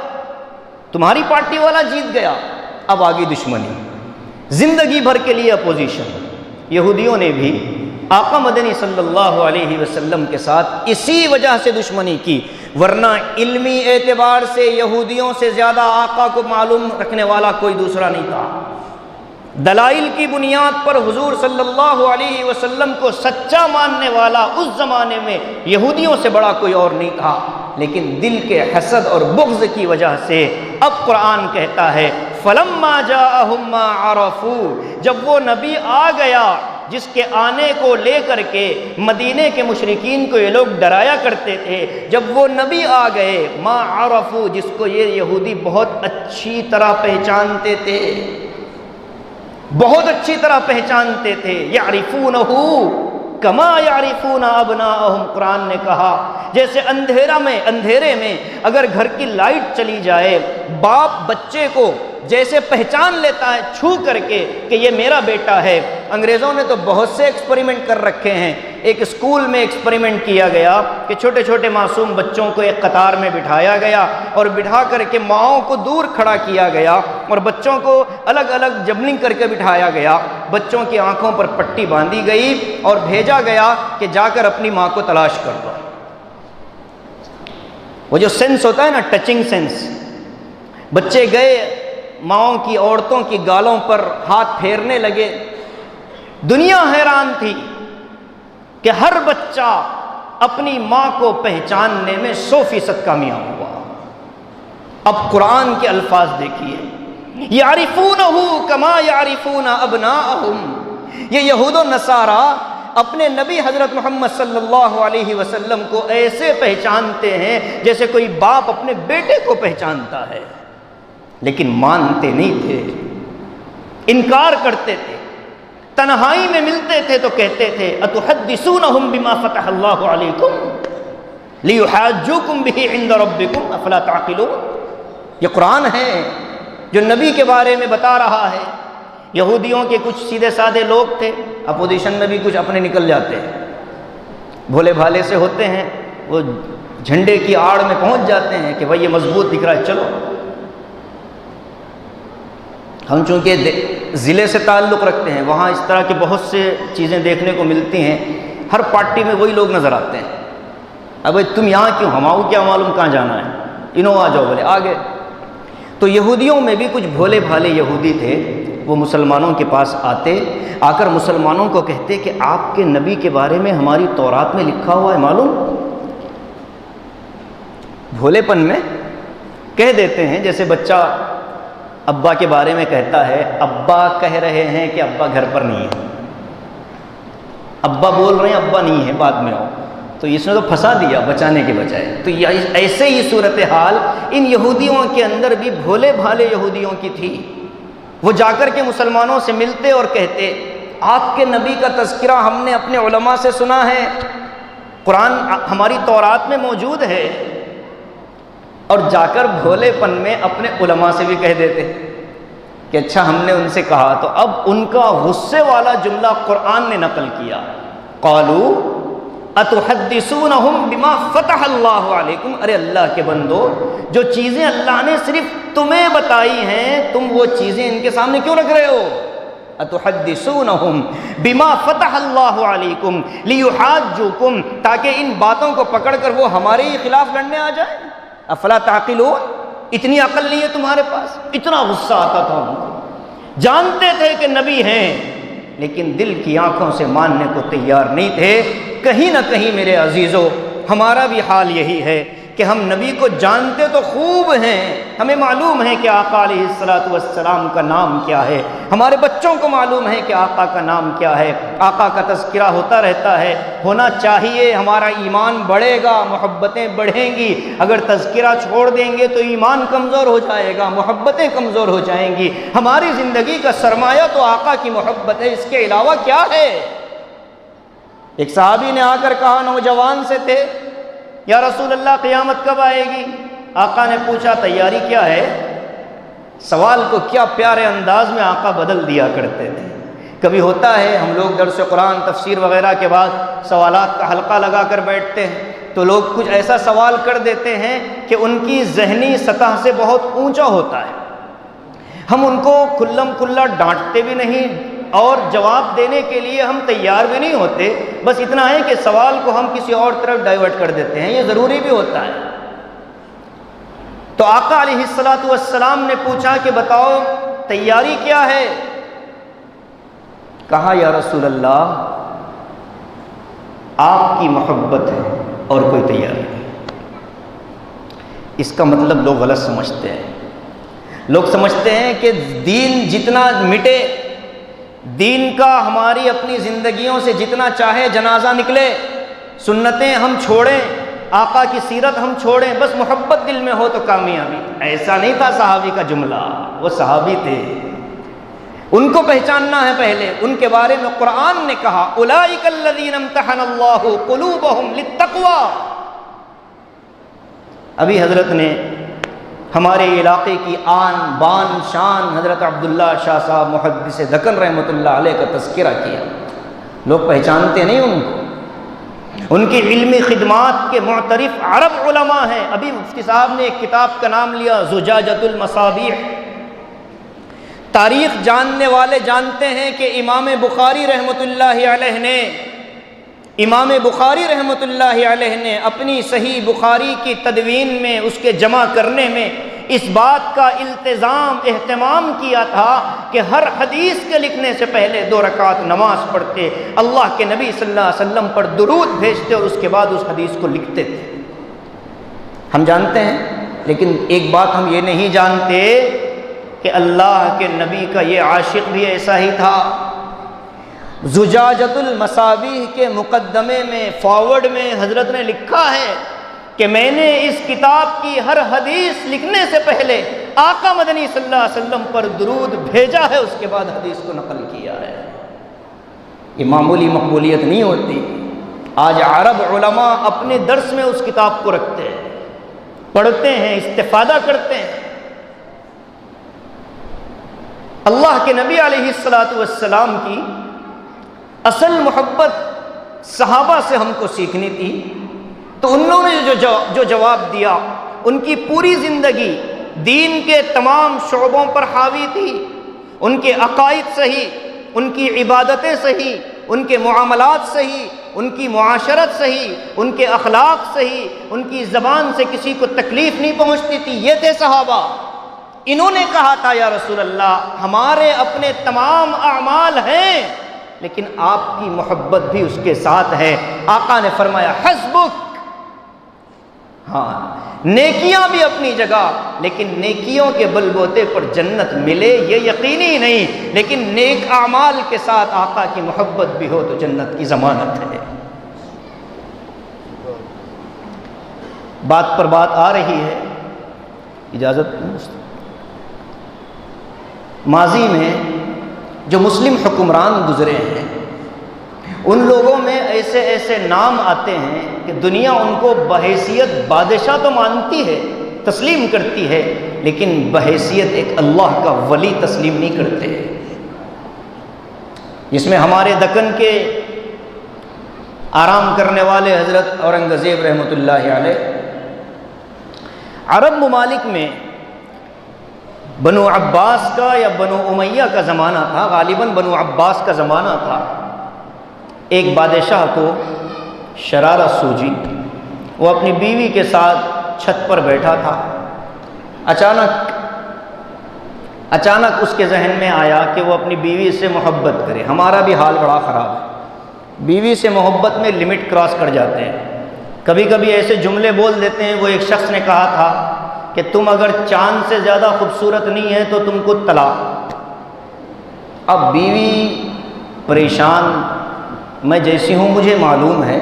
تمہاری پارٹی والا جیت گیا، اب آگے دشمنی، زندگی بھر کے لیے اپوزیشن. یہودیوں نے بھی آقا مدنی صلی اللہ علیہ وسلم کے ساتھ اسی وجہ سے دشمنی کی، ورنہ علمی اعتبار سے یہودیوں سے زیادہ آقا کو معلوم رکھنے والا کوئی دوسرا نہیں تھا. دلائل کی بنیاد پر حضور صلی اللہ علیہ وسلم کو سچا ماننے والا اس زمانے میں یہودیوں سے بڑا کوئی اور نہیں تھا، لیکن دل کے حسد اور بغض کی وجہ سے اب قرآن کہتا ہے فلما جاءہم ما عرفوا، جب وہ نبی آ گیا جس کے آنے کو لے کر کے مدینے کے مشرکین کو یہ لوگ ڈرایا کرتے تھے، جب وہ نبی آ گئے ما عرفوا، جس کو یہ یہودی بہت اچھی طرح پہچانتے تھے، بہت اچھی طرح پہچانتے تھے، یعرفونہ کما یعرفون ابناءہم. قرآن نے کہا جیسے اندھیرے میں اگر گھر کی لائٹ چلی جائے، باپ بچے کو جیسے پہچان لیتا ہے چھو کر کے کہ یہ میرا بیٹا ہے. انگریزوں نے تو بہت سے ایکسپریمنٹ کر رکھے ہیں. ایک اسکول میں ایکسپریمنٹ کیا گیا کہ چھوٹے چھوٹے معصوم بچوں کو ایک قطار میں بٹھایا گیا اور بٹھا کر کے ماؤں کو دور کھڑا کیا گیا اور بچوں کو الگ الگ جبلنگ کر کے بٹھایا گیا. بچوں کی آنکھوں پر پٹی باندھی گئی اور بھیجا گیا کہ جا کر اپنی ماں کو تلاش کر لو. وہ جو سینس ہوتا ہے نا، ٹچنگ سینس، بچے گئے، ماؤں کی عورتوں کی گالوں پر ہاتھ پھیرنے لگے. دنیا حیران تھی کہ ہر بچہ اپنی ماں کو پہچاننے میں 100% کامیاب ہوا. اب قرآن کے الفاظ دیکھیے، یعرفونہ کما یعرفون ابناءہم. یہ یہود و نصارہ اپنے نبی حضرت محمد صلی اللہ علیہ وسلم کو ایسے پہچانتے ہیں جیسے کوئی باپ اپنے بیٹے کو پہچانتا ہے، لیکن مانتے نہیں تھے، انکار کرتے تھے. تنہائی میں ملتے تھے تو کہتے تھے اتحدثونہم بما فتح اللہ علیکم، لِيُحَاجُّوكُمْ بِهِ عِنْدَ رَبِّكُمْ أَفَلَا تَعْقِلُونَ۔ یہ قرآن ہے جو نبی کے بارے میں بتا رہا ہے۔ یہودیوں کے کچھ سیدھے سادے لوگ تھے، اپوزیشن میں بھی کچھ اپنے نکل جاتے ہیں، بھولے بھالے سے ہوتے ہیں، وہ جھنڈے کی آڑ میں پہنچ جاتے ہیں کہ بھائی یہ مضبوط دکھ رہا ہے، چلو۔ ہم چونکہ ضلع سے تعلق رکھتے ہیں، وہاں اس طرح کی بہت سے چیزیں دیکھنے کو ملتی ہیں، ہر پارٹی میں وہی لوگ نظر آتے ہیں۔ اب تم یہاں کیوں، ہمارو کیا معلوم کہاں جانا ہے، انہوں آ جاؤ بولے آگے۔ تو یہودیوں میں بھی کچھ بھولے بھالے یہودی تھے، وہ مسلمانوں کے پاس آتے، آ کر مسلمانوں کو کہتے کہ آپ کے نبی کے بارے میں ہماری تورات میں لکھا ہوا ہے معلوم؟ بھولے پن میں کہہ دیتے ہیں، جیسے بچہ ابا کے بارے میں کہتا ہے، ابا کہہ رہے ہیں کہ ابا گھر پر نہیں ہے، ابا بول رہے ہیں ابا نہیں ہے، بعد میں آؤ۔ تو اس نے تو پھنسا دیا بچانے کے بجائے۔ تو ایسے ہی صورتحال ان یہودیوں کے اندر بھی بھولے بھالے یہودیوں کی تھی۔ وہ جا کر کے مسلمانوں سے ملتے اور کہتے آپ کے نبی کا تذکرہ ہم نے اپنے علماء سے سنا ہے، قرآن ہماری تورات میں موجود ہے، اور جا کر بھولے پن میں اپنے علماء سے بھی کہہ دیتے کہ اچھا ہم نے ان سے کہا۔ تو اب ان کا غصے والا جملہ قرآن نے نقل کیا، قالوا اتحدثونہم بما فتح اللہ علیکم، ارے اللہ کے بندو، جو چیزیں اللہ نے صرف تمہیں بتائی ہیں، تم وہ چیزیں ان کے سامنے کیوں رکھ رہے ہو؟ اتحدثونہم بما فتح اللہ علیکم لیحاجوکم، تاکہ ان باتوں کو پکڑ کر وہ ہمارے ہی خلاف لڑنے آ جائیں۔ افلا تعقلون، اتنی عقل نہیں ہے تمہارے پاس؟ اتنا غصہ آتا تھا ان کو، جانتے تھے کہ نبی ہیں لیکن دل کی آنکھوں سے ماننے کو تیار نہیں تھے۔ کہیں نہ کہیں میرے عزیزو ہمارا بھی حال یہی ہے کہ ہم نبی کو جانتے تو خوب ہیں، ہمیں معلوم ہے کہ آقا علیہ السلام کا نام کیا ہے، ہمارے بچوں کو معلوم ہے کہ آقا کا نام کیا ہے، آقا کا تذکرہ ہوتا رہتا ہے، ہونا چاہیے، ہمارا ایمان بڑھے گا، محبتیں بڑھیں گی۔ اگر تذکرہ چھوڑ دیں گے تو ایمان کمزور ہو جائے گا، محبتیں کمزور ہو جائیں گی۔ ہماری زندگی کا سرمایہ تو آقا کی محبت ہے، اس کے علاوہ کیا ہے؟ ایک صحابی نے آ کر کہا، نوجوان سے تھے، یا رسول اللہ قیامت کب آئے گی؟ آقا نے پوچھا تیاری کیا ہے؟ سوال کو کیا پیارے انداز میں آقا بدل دیا کرتے تھے۔ کبھی ہوتا ہے ہم لوگ درس قرآن تفسیر وغیرہ کے بعد سوالات کا حلقہ لگا کر بیٹھتے ہیں، تو لوگ کچھ ایسا سوال کر دیتے ہیں کہ ان کی ذہنی سطح سے بہت اونچا ہوتا ہے، ہم ان کو کھلم کھلا ڈانٹتے بھی نہیں اور جواب دینے کے لیے ہم تیار بھی نہیں ہوتے، بس اتنا ہے کہ سوال کو ہم کسی اور طرف ڈائیورٹ کر دیتے ہیں، یہ ضروری بھی ہوتا ہے۔ تو آقا علیہ السلام نے پوچھا کہ بتاؤ تیاری کیا ہے؟ کہا یا رسول اللہ آپ کی محبت ہے اور کوئی تیاری نہیں۔ اس کا مطلب لوگ غلط سمجھتے ہیں، لوگ سمجھتے ہیں کہ دین جتنا مٹے، دین کا ہماری اپنی زندگیوں سے جتنا چاہے جنازہ نکلے، سنتیں ہم چھوڑیں، آقا کی سیرت ہم چھوڑیں، بس محبت دل میں ہو تو کامیابی۔ ایسا نہیں تھا صحابی کا جملہ، وہ صحابی تھے، ان کو پہچاننا ہے پہلے۔ ان کے بارے میں قرآن نے کہا اولئک الذین امتحن اللہ قلوبہم للتقوی۔ ابھی حضرت نے ہمارے علاقے کی آن بان شان حضرت عبداللہ شاہ صاحب محدث دکن رحمۃ اللہ علیہ کا تذکرہ کیا، لوگ پہچانتے نہیں ان کو، ان کی علمی خدمات کے معترف عرب علماء ہیں۔ ابھی مفتی صاحب نے ایک کتاب کا نام لیا زجاجۃ المصابیح۔ تاریخ جاننے والے جانتے ہیں کہ امام بخاری رحمۃ اللہ علیہ نے اپنی صحیح بخاری کی تدوین میں، اس کے جمع کرنے میں اس بات کا اہتمام کیا تھا کہ ہر حدیث کے لکھنے سے پہلے 2 رکعت نماز پڑھتے، اللہ کے نبی صلی اللہ علیہ وسلم پر درود بھیجتے اور اس کے بعد اس حدیث کو لکھتے تھے۔ ہم جانتے ہیں، لیکن ایک بات ہم یہ نہیں جانتے کہ اللہ کے نبی کا یہ عاشق بھی ایسا ہی تھا۔ زجاجۃ المصابیح کے مقدمے میں، فارورڈ میں حضرت نے لکھا ہے کہ میں نے اس کتاب کی ہر حدیث لکھنے سے پہلے آقا مدنی صلی اللہ علیہ وسلم پر درود بھیجا ہے، اس کے بعد حدیث کو نقل کیا ہے۔ یہ معمولی مقبولیت نہیں ہوتی۔ آج عرب علماء اپنے درس میں اس کتاب کو رکھتے ہیں، پڑھتے ہیں، استفادہ کرتے ہیں۔ اللہ کے نبی علیہ الصلاۃ والسلام کی اصل محبت صحابہ سے ہم کو سیکھنی تھی، تو انہوں نے جو جواب دیا، ان کی پوری زندگی دین کے تمام شعبوں پر حاوی تھی، ان کے عقائد صحیح، ان کی عبادتیں صحیح، ان کے معاملات صحیح، ان کی معاشرت صحیح، ان کے اخلاق صحیح، ان کی زبان سے کسی کو تکلیف نہیں پہنچتی تھی۔ یہ تھے صحابہ۔ انہوں نے کہا تھا یا رسول اللہ ہمارے اپنے تمام اعمال ہیں لیکن آپ کی محبت بھی اس کے ساتھ ہے۔ آقا نے فرمایا حسبک، ہاں نیکیاں بھی اپنی جگہ، لیکن نیکیوں کے بل بوتے پر جنت ملے یہ یقینی نہیں، لیکن نیک اعمال کے ساتھ آقا کی محبت بھی ہو تو جنت کی ضمانت ہے۔ بات پر بات آ رہی ہے، اجازت؟ ماضی میں جو مسلم حکمران گزرے ہیں ان لوگوں میں ایسے ایسے نام آتے ہیں کہ دنیا ان کو بحیثیت بادشاہ تو مانتی ہے، تسلیم کرتی ہے، لیکن بحیثیت ایک اللہ کا ولی تسلیم نہیں کرتے، جس میں ہمارے دکن کے آرام کرنے والے حضرت اورنگزیب رحمۃ اللہ علیہ۔ عرب ممالک میں بنو عباس کا یا بنو امیہ کا زمانہ تھا، غالباً بنو عباس کا زمانہ تھا۔ ایک بادشاہ کو شرارت سوجی، وہ اپنی بیوی کے ساتھ چھت پر بیٹھا تھا، اچانک اس کے ذہن میں آیا کہ وہ اپنی بیوی سے محبت کرے۔ ہمارا بھی حال بڑا خراب ہے، بیوی سے محبت میں لمٹ کراس کر جاتے ہیں، کبھی کبھی ایسے جملے بول دیتے ہیں۔ وہ ایک شخص نے کہا تھا کہ تم اگر چاند سے زیادہ خوبصورت نہیں ہے تو تم کو طلاق۔ اب بیوی پریشان، میں جیسی ہوں مجھے معلوم ہے،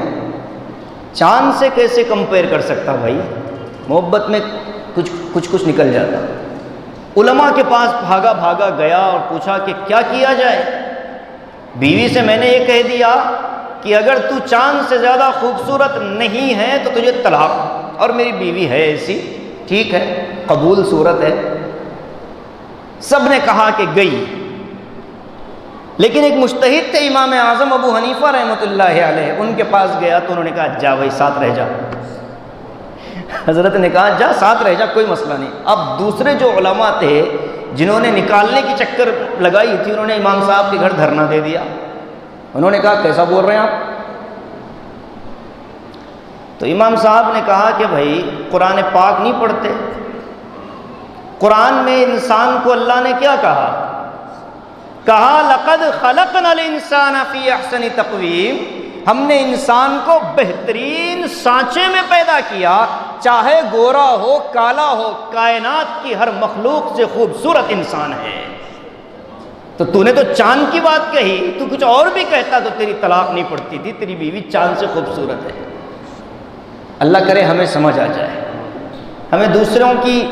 چاند سے کیسے کمپیئر کر سکتا بھائی، محبت میں کچھ نکل جاتا۔ علماء کے پاس بھاگا گیا اور پوچھا کہ کیا کیا جائے۔ بیوی سے میں نے یہ کہہ دیا کہ اگر تو چاند سے زیادہ خوبصورت نہیں ہے تو تجھے طلاق، اور میری بیوی ہے ایسی، ٹھیک ہے قبول صورت ہے۔ سب نے کہا کہ گئی، لیکن ایک مجتہد تھے امام اعظم ابو حنیفہ رحمۃ اللہ علیہ، ان کے پاس گیا تو انہوں نے کہا جا بھائی ساتھ رہ جا۔ حضرت نے کہا جا ساتھ رہ جا، کوئی مسئلہ نہیں۔ اب دوسرے جو علماء تھے جنہوں نے نکالنے کی چکر لگائی تھی، انہوں نے امام صاحب کے گھر دھرنا دے دیا۔ انہوں نے کہا کیسا بول رہے ہیں آپ؟ تو امام صاحب نے کہا کہ بھائی قرآن پاک نہیں پڑھتے؟ قرآن میں انسان کو اللہ نے کیا کہا؟ کہا لقد خلقنا الانسان فی احسن تقویم، ہم نے انسان کو بہترین سانچے میں پیدا کیا، چاہے گورا ہو کالا ہو، کائنات کی ہر مخلوق سے خوبصورت انسان ہے۔ تو نے تو چاند کی بات کہی، تو کچھ اور بھی کہتا تو تیری طلاق نہیں پڑتی تھی، تیری بیوی چاند سے خوبصورت ہے۔ اللہ کرے ہمیں سمجھ آ جائے۔ ہمیں دوسروں کی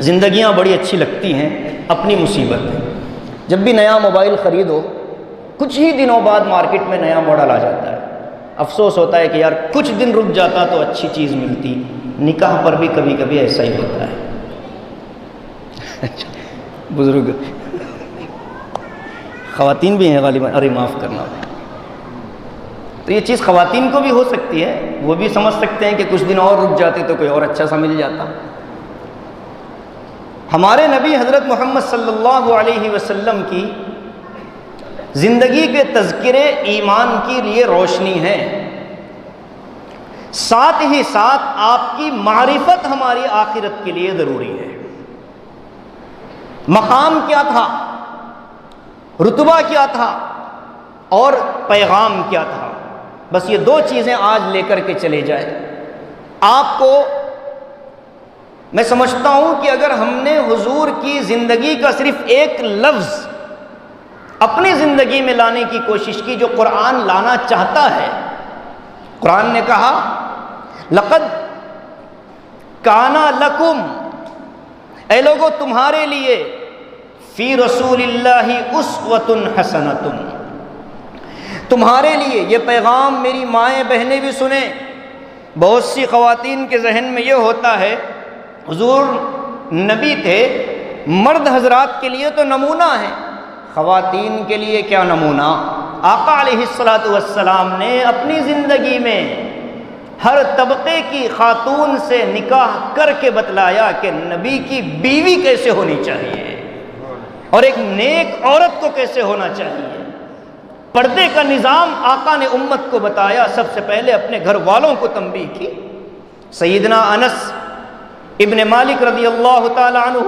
زندگیاں بڑی اچھی لگتی ہیں، اپنی مصیبت ہے۔ جب بھی نیا موبائل خریدو کچھ ہی دنوں بعد مارکیٹ میں نیا ماڈل آ جاتا ہے، افسوس ہوتا ہے کہ یار کچھ دن رک جاتا تو اچھی چیز ملتی۔ نکاح پر بھی کبھی کبھی ایسا ہی ہوتا ہے۔ بزرگ خواتین بھی ہیں غالباً، ارے معاف کرنا، تو یہ چیز خواتین کو بھی ہو سکتی ہے، وہ بھی سمجھ سکتے ہیں کہ کچھ دن اور رک جاتے تو کوئی اور اچھا سا مل جاتا۔ ہمارے نبی حضرت محمد صلی اللہ علیہ وسلم کی زندگی کے تذکرے ایمان کے لیے روشنی ہے، ساتھ ہی ساتھ آپ کی معرفت ہماری آخرت کے لیے ضروری ہے۔ مقام کیا تھا، رتبہ کیا تھا، اور پیغام کیا تھا، بس یہ دو چیزیں آج لے کر کے چلے جائیں۔ آپ کو میں سمجھتا ہوں کہ اگر ہم نے حضور کی زندگی کا صرف ایک لفظ اپنی زندگی میں لانے کی کوشش کی جو قرآن لانا چاہتا ہے، قرآن نے کہا لقد کان لکم، اے لوگو تمہارے لیے فی رسول اللہ اسوۃ حسنۃ، تمہارے لیے یہ پیغام میری مائیں بہنیں بھی سنیں۔ بہت سی خواتین کے ذہن میں یہ ہوتا ہے حضور نبی تھے، مرد حضرات کے لیے تو نمونہ ہے، خواتین کے لیے کیا نمونہ؟ آقا علیہ الصلاۃ والسلام نے اپنی زندگی میں ہر طبقے کی خاتون سے نکاح کر کے بتلایا کہ نبی کی بیوی کیسے ہونی چاہیے اور ایک نیک عورت کو کیسے ہونا چاہیے۔ پردے کا نظام آقا نے امت کو بتایا، سب سے پہلے اپنے گھر والوں کو تنبیہ کی۔ سیدنا انس ابن مالک رضی اللہ تعالی عنہ،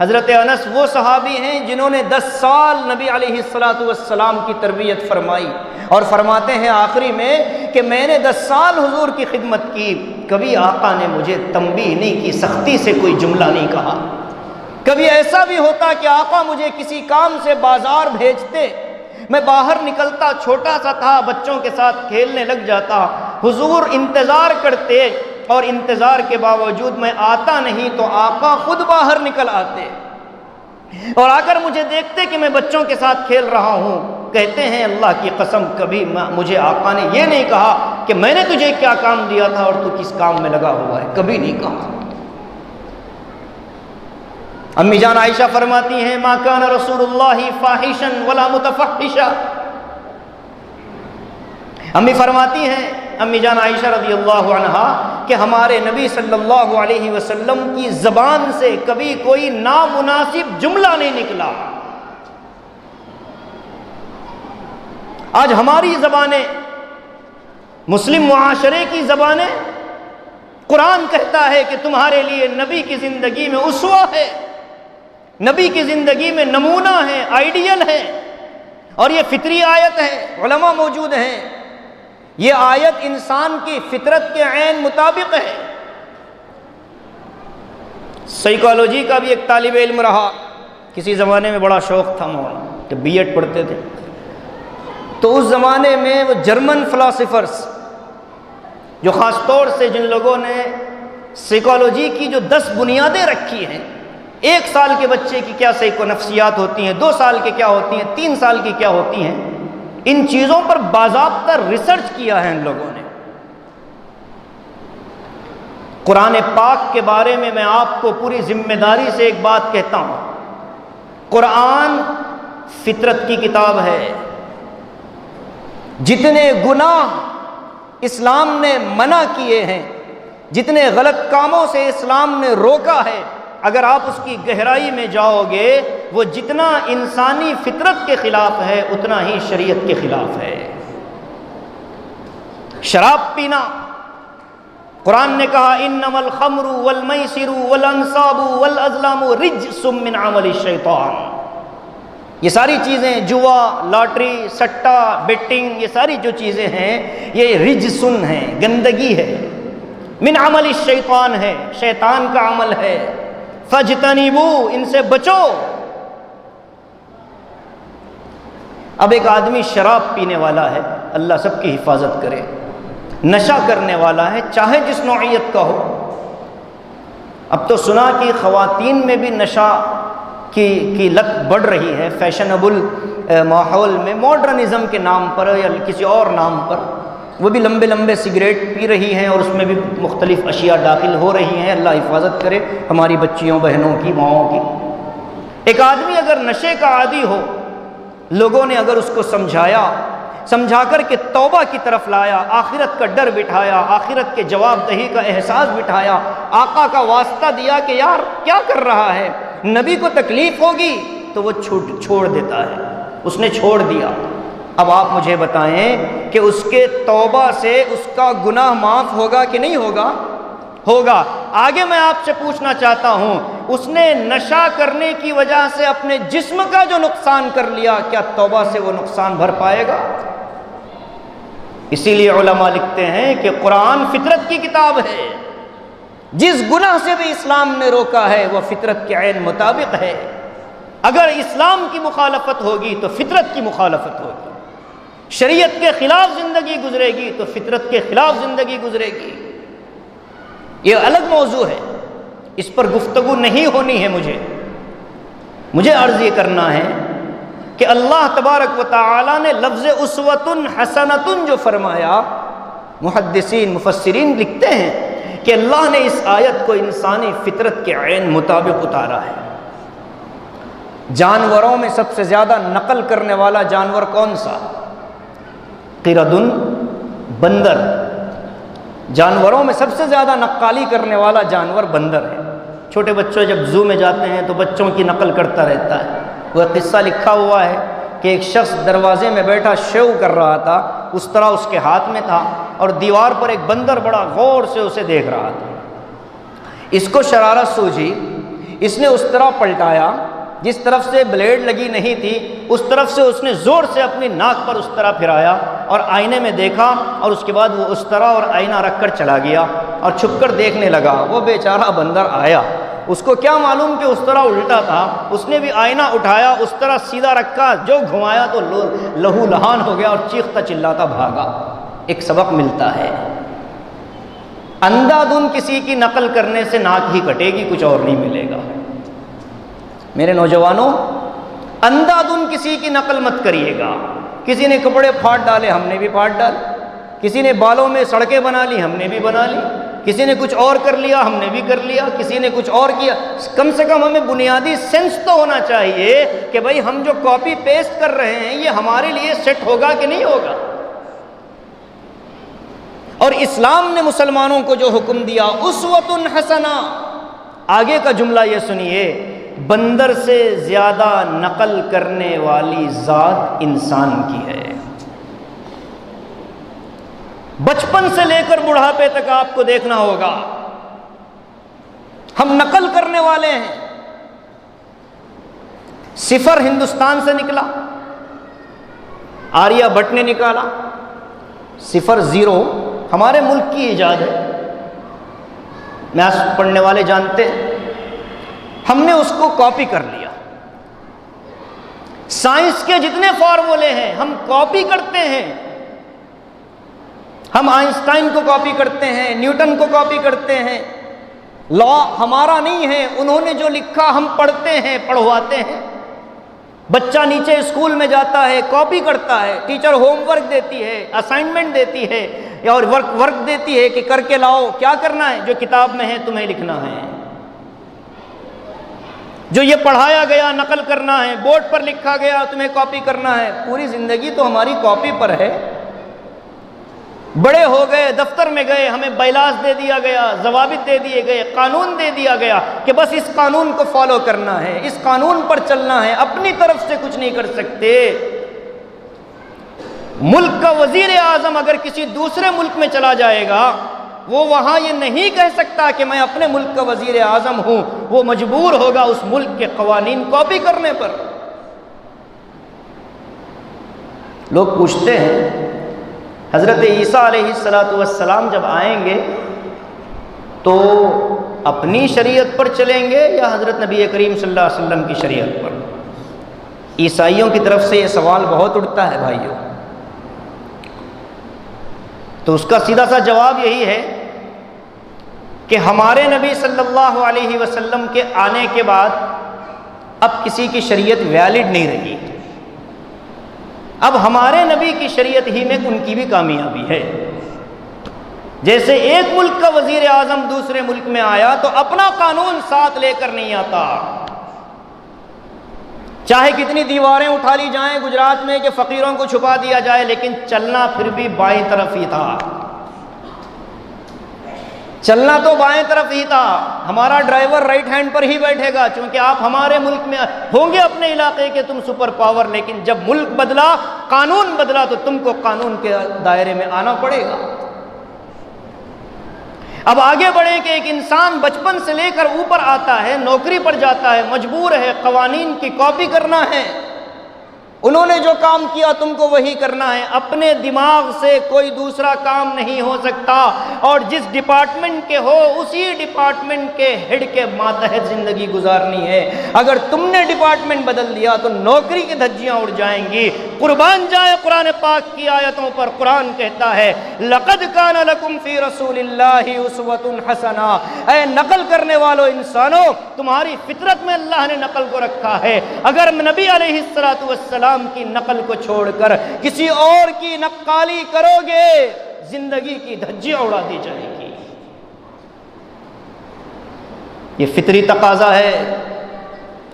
حضرت انس وہ صحابی ہیں جنہوں نے 10 سال نبی علیہ الصلاۃ والسلام کی تربیت فرمائی، اور فرماتے ہیں آخری میں کہ میں نے 10 سال حضور کی خدمت کی، کبھی آقا نے مجھے تنبیہ نہیں کی، سختی سے کوئی جملہ نہیں کہا۔ کبھی ایسا بھی ہوتا کہ آقا مجھے کسی کام سے بازار بھیجتے، میں باہر نکلتا، چھوٹا سا تھا، بچوں کے ساتھ کھیلنے لگ جاتا، حضور انتظار کرتے اور انتظار کے باوجود میں آتا نہیں تو آقا خود باہر نکل آتے اور آ کر مجھے دیکھتے کہ میں بچوں کے ساتھ کھیل رہا ہوں، کہتے ہیں اللہ کی قسم کبھی مجھے آقا نے یہ نہیں کہا کہ میں نے تجھے کیا کام دیا تھا اور تو کس کام میں لگا ہوا ہے، کبھی نہیں کہا۔ امی جان عائشہ فرماتی ہیں ما کان رسول اللہ فاحشا ولا متفحشا، امی فرماتی ہیں امی جان عائشہ رضی اللہ عنہا کہ ہمارے نبی صلی اللہ علیہ وسلم کی زبان سے کبھی کوئی نامناسب جملہ نہیں نکلا۔ آج ہماری زبانیں، مسلم معاشرے کی زبانیں، قرآن کہتا ہے کہ تمہارے لیے نبی کی زندگی میں اسوہ ہے، نبی کی زندگی میں نمونہ ہے، آئیڈیل ہے، اور یہ فطری آیت ہے، علماء موجود ہیں، یہ آیت انسان کی فطرت کے عین مطابق ہے۔ سائیکالوجی کا بھی ایک طالب علم رہا، کسی زمانے میں بڑا شوق تھا مولانا، جب بی ایڈ پڑھتے تھے تو اس زمانے میں وہ جرمن فلاسفرز، جو خاص طور سے جن لوگوں نے سائیکالوجی کی جو 10 بنیادیں رکھی ہیں، 1 سال کے بچے کی کیا سائیکو نفسیات ہوتی ہیں، 2 سال کے کیا ہوتی ہیں، 3 سال کی کیا ہوتی ہیں، ان چیزوں پر باضابطہ ریسرچ کیا ہے ان لوگوں نے۔ قرآن پاک کے بارے میں میں آپ کو پوری ذمہ داری سے ایک بات کہتا ہوں، قرآن فطرت کی کتاب ہے۔ جتنے گناہ اسلام نے منع کیے ہیں، جتنے غلط کاموں سے اسلام نے روکا ہے، اگر آپ اس کی گہرائی میں جاؤ گے، وہ جتنا انسانی فطرت کے خلاف ہے اتنا ہی شریعت کے خلاف ہے۔ شراب پینا، قرآن نے کہا انما الخمر والمیسر والانصاب والازلام رجس من عمل الشیطان، یہ ساری چیزیں، جوا، لاٹری، سٹا، بیٹنگ، یہ ساری جو چیزیں ہیں یہ رجسن ہیں، گندگی ہے، من عمل الشیطان ہے، شیطان کا عمل ہے، فاجتنبوا، ان سے بچو۔ اب ایک آدمی شراب پینے والا ہے، اللہ سب کی حفاظت کرے، نشہ کرنے والا ہے، چاہے جس نوعیت کا ہو۔ اب تو سنا کہ خواتین میں بھی نشہ کی لت بڑھ رہی ہے، فیشنبل ماحول میں، ماڈرنزم کے نام پر یا کسی اور نام پر، وہ بھی لمبے لمبے سگریٹ پی رہی ہیں اور اس میں بھی مختلف اشیاء داخل ہو رہی ہیں۔ اللہ حفاظت کرے ہماری بچیوں، بہنوں کی، ماؤں کی۔ ایک آدمی اگر نشے کا عادی ہو، لوگوں نے اگر اس کو سمجھا کر کے توبہ کی طرف لایا، آخرت کا ڈر بٹھایا، آخرت کے جواب دہی کا احساس بٹھایا، آقا کا واسطہ دیا کہ یار کیا کر رہا ہے، نبی کو تکلیف ہوگی، تو وہ چھوڑ دیتا ہے، اس نے چھوڑ دیا۔ اب آپ مجھے بتائیں کہ اس کے توبہ سے اس کا گناہ معاف ہوگا کہ نہیں ہوگا؟ ہوگا۔ آگے میں آپ سے پوچھنا چاہتا ہوں، اس نے نشہ کرنے کی وجہ سے اپنے جسم کا جو نقصان کر لیا، کیا توبہ سے وہ نقصان بھر پائے گا؟ اسی لیے علماء لکھتے ہیں کہ قرآن فطرت کی کتاب ہے، جس گناہ سے بھی اسلام نے روکا ہے وہ فطرت کے عین مطابق ہے۔ اگر اسلام کی مخالفت ہوگی تو فطرت کی مخالفت ہوگی، شریعت کے خلاف زندگی گزرے گی تو فطرت کے خلاف زندگی گزرے گی۔ یہ الگ موضوع ہے، اس پر گفتگو نہیں ہونی ہے۔ مجھے عرض یہ کرنا ہے کہ اللہ تبارک و تعالی نے لفظ اسوۃ حسنۃ جو فرمایا، محدثین مفسرین لکھتے ہیں کہ اللہ نے اس آیت کو انسانی فطرت کے عین مطابق اتارا ہے۔ جانوروں میں سب سے زیادہ نقل کرنے والا جانور کون سا؟ قردن، بندر۔ جانوروں میں سب سے زیادہ نقالی کرنے والا جانور بندر ہے۔ چھوٹے بچوں جب زو میں جاتے ہیں تو بچوں کی نقل کرتا رہتا ہے۔ وہ قصہ لکھا ہوا ہے کہ ایک شخص دروازے میں بیٹھا شیو کر رہا تھا، اس طرح اس کے ہاتھ میں تھا، اور دیوار پر ایک بندر بڑا غور سے اسے دیکھ رہا تھا۔ اس کو شرارت سوجھی، اس نے اس طرح پلٹایا جس طرف سے بلیڈ لگی نہیں تھی، اس طرف سے اس نے زور سے اپنی ناک پر اس طرح پھرایا اور آئینے میں دیکھا، اور اس کے بعد وہ اس طرح اور آئینہ رکھ کر چلا گیا اور چھپ کر دیکھنے لگا۔ وہ بیچارہ بندر آیا، اس کو کیا معلوم کہ اس طرح الٹا تھا، اس نے بھی آئینہ اٹھایا، اس طرح سیدھا رکھا، جو گھمایا تو لہو لہان ہو گیا اور چیختا چلاتا بھاگا۔ ایک سبق ملتا ہے، اندھا دھند کسی کی نقل کرنے سے ناک ہی کٹے گی، کچھ اور نہیں ملے گا۔ میرے نوجوانوں، اندھا دھند کسی کی نقل مت کریے گا۔ کسی نے کپڑے پھاڑ ڈالے، ہم نے بھی پھاڑ ڈالے۔ کسی نے بالوں میں سڑکیں بنا لی، ہم نے بھی بنا لی۔ کسی نے کچھ اور کر لیا، ہم نے بھی کر لیا۔ کسی نے کچھ اور کیا۔ کم سے کم ہمیں بنیادی سینس تو ہونا چاہیے کہ بھائی ہم جو کاپی پیسٹ کر رہے ہیں یہ ہمارے لیے سیٹ ہوگا کہ نہیں ہوگا۔ اور اسلام نے مسلمانوں کو جو حکم دیا، اسوۃ حسنہ، آگے کا جملہ یہ سنیے، بندر سے زیادہ نقل کرنے والی ذات انسان کی ہے۔ بچپن سے لے کر بڑھاپے تک آپ کو دیکھنا ہوگا، ہم نقل کرنے والے ہیں۔ صفر ہندوستان سے نکلا، آریہ بھٹ نے نکالا۔ صفر زیرو ہمارے ملک کی ایجاد ہے، میتھس پڑھنے والے جانتے ہیں۔ ہم نے اس کو کاپی کر لیا۔ سائنس کے جتنے فارمولے ہیں ہم کاپی کرتے ہیں۔ ہم آئنسٹائن کو کاپی کرتے ہیں، نیوٹن کو کاپی کرتے ہیں۔ لا ہمارا نہیں ہے، انہوں نے جو لکھا ہم پڑھتے ہیں، پڑھواتے ہیں۔ بچہ نیچے اسکول میں جاتا ہے، کاپی کرتا ہے، ٹیچر ہوم ورک دیتی ہے، اسائنمنٹ دیتی ہے اور ورک دیتی ہے کہ کر کے لاؤ۔ کیا کرنا ہے؟ جو کتاب میں ہے تمہیں لکھنا ہے، جو یہ پڑھایا گیا نقل کرنا ہے، بورڈ پر لکھا گیا تمہیں کاپی کرنا ہے۔ پوری زندگی تو ہماری کاپی پر ہے۔ بڑے ہو گئے، دفتر میں گئے، ہمیں بائلاز دے دیا گیا، ضوابط دے دیے گئے، قانون دے دیا گیا کہ بس اس قانون کو فالو کرنا ہے، اس قانون پر چلنا ہے، اپنی طرف سے کچھ نہیں کر سکتے۔ ملک کا وزیر اعظم اگر کسی دوسرے ملک میں چلا جائے گا، وہ وہاں یہ نہیں کہہ سکتا کہ میں اپنے ملک کا وزیر اعظم ہوں، وہ مجبور ہوگا اس ملک کے قوانین کاپی کرنے پر۔ لوگ پوچھتے ہیں حضرت عیسیٰ علیہ السلام جب آئیں گے تو اپنی شریعت پر چلیں گے یا حضرت نبی کریم صلی اللہ علیہ وسلم کی شریعت پر؟ عیسائیوں کی طرف سے یہ سوال بہت اٹھتا ہے بھائیوں۔ تو اس کا سیدھا سا جواب یہی ہے کہ ہمارے نبی صلی اللہ علیہ وسلم کے آنے کے بعد اب کسی کی شریعت ویلڈ نہیں رہی۔ اب ہمارے نبی کی شریعت ہی میں ان کی بھی کامیابی ہے۔ جیسے ایک ملک کا وزیر اعظم دوسرے ملک میں آیا تو اپنا قانون ساتھ لے کر نہیں آتا، چاہے کتنی دیواریں اٹھا لی جائیں گجرات میں کہ فقیروں کو چھپا دیا جائے، لیکن چلنا پھر بھی بائیں طرف ہی تھا۔ چلنا تو بائیں طرف ہی تھا۔ ہمارا ڈرائیور رائٹ ہینڈ پر ہی بیٹھے گا، چونکہ آپ ہمارے ملک میں ہوں گے اپنے علاقے کے تم سپر پاور، لیکن جب ملک بدلا، قانون بدلا تو تم کو قانون کے دائرے میں آنا پڑے گا۔ اب آگے بڑھیں کہ ایک انسان بچپن سے لے کر اوپر آتا ہے، نوکری پر جاتا ہے، مجبور ہے قوانین کی کاپی کرنا ہے۔ انہوں نے جو کام کیا تم کو وہی کرنا ہے، اپنے دماغ سے کوئی دوسرا کام نہیں ہو سکتا، اور جس ڈپارٹمنٹ کے ہو اسی ڈپارٹمنٹ کے ہیڈ کے ماتحت زندگی گزارنی ہے۔ اگر تم نے ڈپارٹمنٹ بدل دیا تو نوکری کی دھجیاں اڑ جائیں گی۔ قربان جائے قرآن پاک کی آیتوں پر، قرآن کہتا ہے لَقَدْ كَانَ لَكُمْ فِي رَسُولِ اللَّهِ أُسْوَةٌ حَسَنَةٌ، اے نقل کرنے والوں انسانوں، تمہاری فطرت میں اللہ نے نقل کو رکھا ہے۔ اگر نبی علیہ الصلوۃ والسلام السلام کی نقل کو چھوڑ کر کسی اور کی نقالی کرو گے، زندگی کی دھجیاں اڑا دی جائے گی۔ یہ فطری تقاضا ہے۔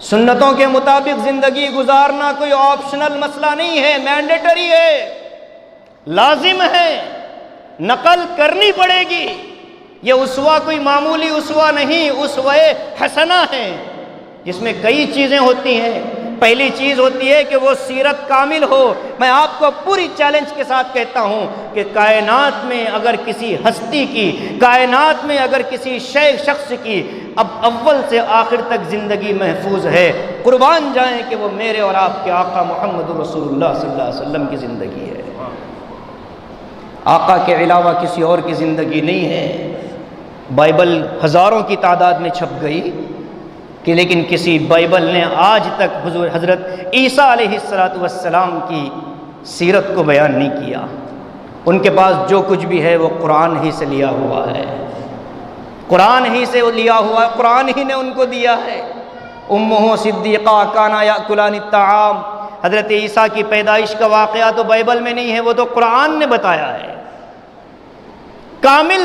سنتوں کے مطابق زندگی گزارنا کوئی آپشنل مسئلہ نہیں ہے، مینڈیٹری ہے، لازم ہے، نقل کرنی پڑے گی۔ یہ اسوہ کوئی معمولی اسوہ نہیں، اسوہ حسنہ ہے جس میں کئی چیزیں ہوتی ہیں۔ پہلی چیز ہوتی ہے کہ وہ سیرت کامل ہو۔ میں آپ کو پوری چیلنج کے ساتھ کہتا ہوں کہ کائنات میں اگر کسی ہستی کی، کائنات میں اگر کسی شخص کی اب اول سے آخر تک زندگی محفوظ ہے، قربان جائیں کہ وہ میرے اور آپ کے آقا محمد رسول اللہ صلی اللہ علیہ وسلم کی زندگی ہے۔ آقا کے علاوہ کسی اور کی زندگی نہیں ہے۔ بائبل ہزاروں کی تعداد میں چھپ گئی کہ لیکن کسی بائبل نے آج تک حضرت عیسیٰ علیہ السلام کی سیرت کو بیان نہیں کیا۔ ان کے پاس جو کچھ بھی ہے وہ قرآن ہی سے لیا ہوا ہے، قرآن ہی سے لیا ہوا ہے، قرآن ہی نے ان کو دیا ہے۔ امہ صدیقہ کانا یاکلان الطعام، حضرت عیسیٰ کی پیدائش کا واقعہ تو بائبل میں نہیں ہے، وہ تو قرآن نے بتایا ہے۔ کامل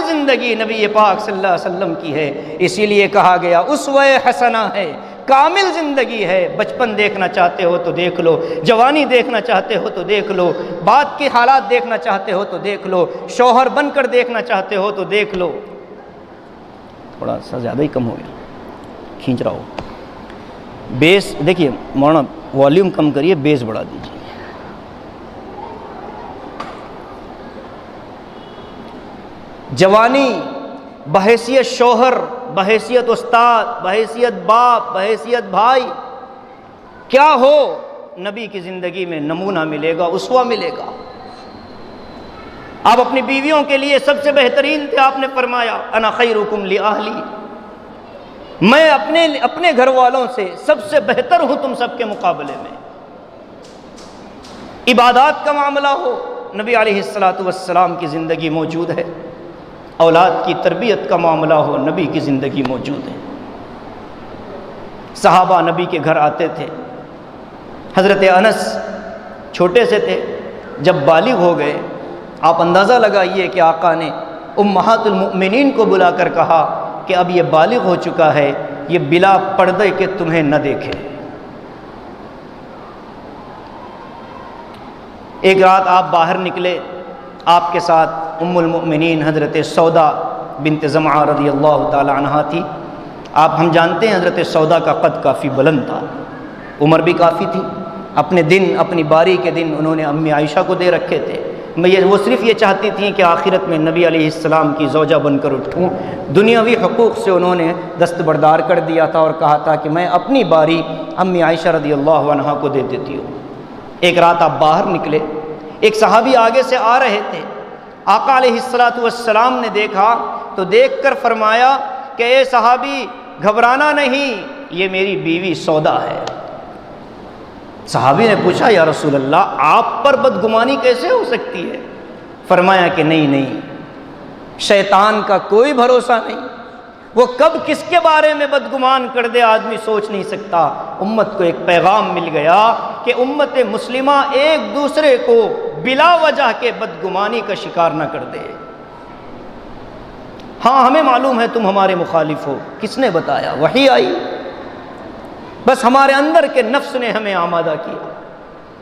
زندگی نبی پاک صلی اللہ علیہ وسلم کی ہے، اسی لیے کہا گیا اسوہ حسنہ ہے، کامل زندگی ہے۔ بچپن دیکھنا چاہتے ہو تو دیکھ لو، جوانی دیکھنا چاہتے ہو تو دیکھ لو، بعد کے حالات دیکھنا چاہتے ہو تو دیکھ لو، شوہر بن کر دیکھنا چاہتے ہو تو دیکھ لو۔ تھوڑا سا زیادہ ہی کم ہو گیا، کھینچ رہا ہو۔ بیس دیکھیے مولانا، والیوم کم کریے، بیس بڑھا دیجیے۔ جوانی بحیثیت شوہر، بحیثیت استاد، بحیثیت باپ، بحیثیت بھائی، کیا ہو، نبی کی زندگی میں نمونہ ملے گا، اسوہ ملے گا۔ آپ اپنی بیویوں کے لیے سب سے بہترین تھے، آپ نے فرمایا انا خیرکم لأہلی، میں اپنے گھر والوں سے سب سے بہتر ہوں تم سب کے مقابلے میں۔ عبادات کا معاملہ ہو، نبی علیہ السلام کی زندگی موجود ہے۔ اولاد کی تربیت کا معاملہ ہو، نبی کی زندگی موجود ہے۔ صحابہ نبی کے گھر آتے تھے۔ حضرت انس چھوٹے سے تھے، جب بالغ ہو گئے آپ اندازہ لگائیے کہ آقا نے امہات المؤمنین کو بلا کر کہا کہ اب یہ بالغ ہو چکا ہے، یہ بلا پردے کے تمہیں نہ دیکھے۔ ایک رات آپ باہر نکلے، آپ کے ساتھ ام المؤمنین حضرت سودا بنت زمعہ رضی اللہ تعالی عنہا تھی۔ ہم جانتے ہیں حضرت سودا کا قد کافی بلند تھا، عمر بھی کافی تھی۔ اپنے دن، اپنی باری کے دن انہوں نے امی عائشہ کو دے رکھے تھے۔ وہ صرف یہ چاہتی تھیں کہ آخرت میں نبی علیہ السلام کی زوجہ بن کر اٹھوں۔ دنیاوی حقوق سے انہوں نے دستبردار کر دیا تھا اور کہا تھا کہ میں اپنی باری امی عائشہ رضی اللہ عنہا کو دے دیتی ہوں۔ ایک رات آپ باہر نکلے، ایک صحابی آگے سے آ رہے تھے، آقا علیہ السلام نے دیکھا تو دیکھ کر فرمایا کہ اے صحابی گھبرانا نہیں، یہ میری بیوی سودا ہے۔ صحابی نے پوچھا یا رسول اللہ آپ پر بدگمانی کیسے ہو سکتی ہے؟ فرمایا کہ نہیں، شیطان کا کوئی بھروسہ نہیں، وہ کب کس کے بارے میں بدگمان کر دے آدمی سوچ نہیں سکتا۔ امت کو ایک پیغام مل گیا کہ امت مسلمہ ایک دوسرے کو بلا وجہ کے بدگمانی کا شکار نہ کر دے۔ ہاں ہمیں معلوم ہے تم ہمارے مخالف ہو، کس نے بتایا؟ وحی آئی، بس ہمارے اندر کے نفس نے ہمیں آمادہ کیا۔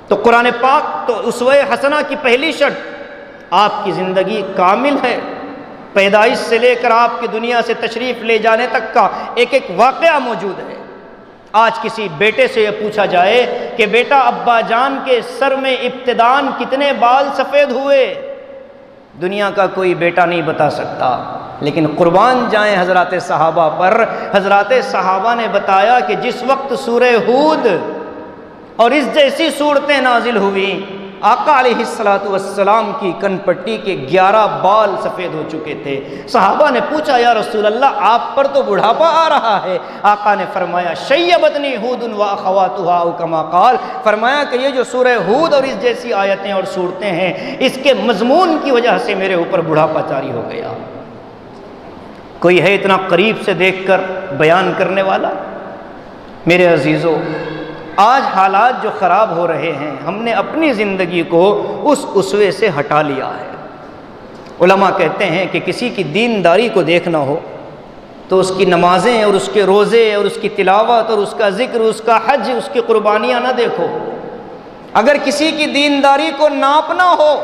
تو قرآن پاک تو اسوہ حسنہ کی پہلی شرط آپ کی زندگی کامل ہے، پیدائش سے لے کر آپ کی دنیا سے تشریف لے جانے تک کا ایک ایک واقعہ موجود ہے۔ آج کسی بیٹے سے یہ پوچھا جائے کہ بیٹا ابا جان کے سر میں ابتداً کتنے بال سفید ہوئے، دنیا کا کوئی بیٹا نہیں بتا سکتا، لیکن قربان جائیں حضرات صحابہ پر، حضرات صحابہ نے بتایا کہ جس وقت سورہ ہود اور اس جیسی صورتیں نازل ہوئیں، آقا علیہ السلام کی کن پٹی کے 11 بال سفید ہو چکے تھے۔ صحابہ نے پوچھا یا رسول اللہ آپ پر تو بڑھاپا آ رہا ہے؟ آقا نے فرمایا شیبتنی ہود و اخواتها او کما قال، فرمایا کہ یہ جو سورہ ہود اور اس جیسی آیتیں اور صورتیں ہیں، اس کے مضمون کی وجہ سے میرے اوپر بڑھاپا طاری ہو گیا۔ کوئی ہے اتنا قریب سے دیکھ کر بیان کرنے والا؟ میرے عزیزو، آج حالات جو خراب ہو رہے ہیں، ہم نے اپنی زندگی کو اس اسوے سے ہٹا لیا ہے۔ علماء کہتے ہیں کہ کسی کی دینداری کو دیکھنا ہو تو اس کی نمازیں اور اس کے روزے اور اس کی تلاوت اور اس کا ذکر، اس کا حج، اس کی قربانیاں نہ دیکھو۔ اگر کسی کی دینداری کو ناپنا ہو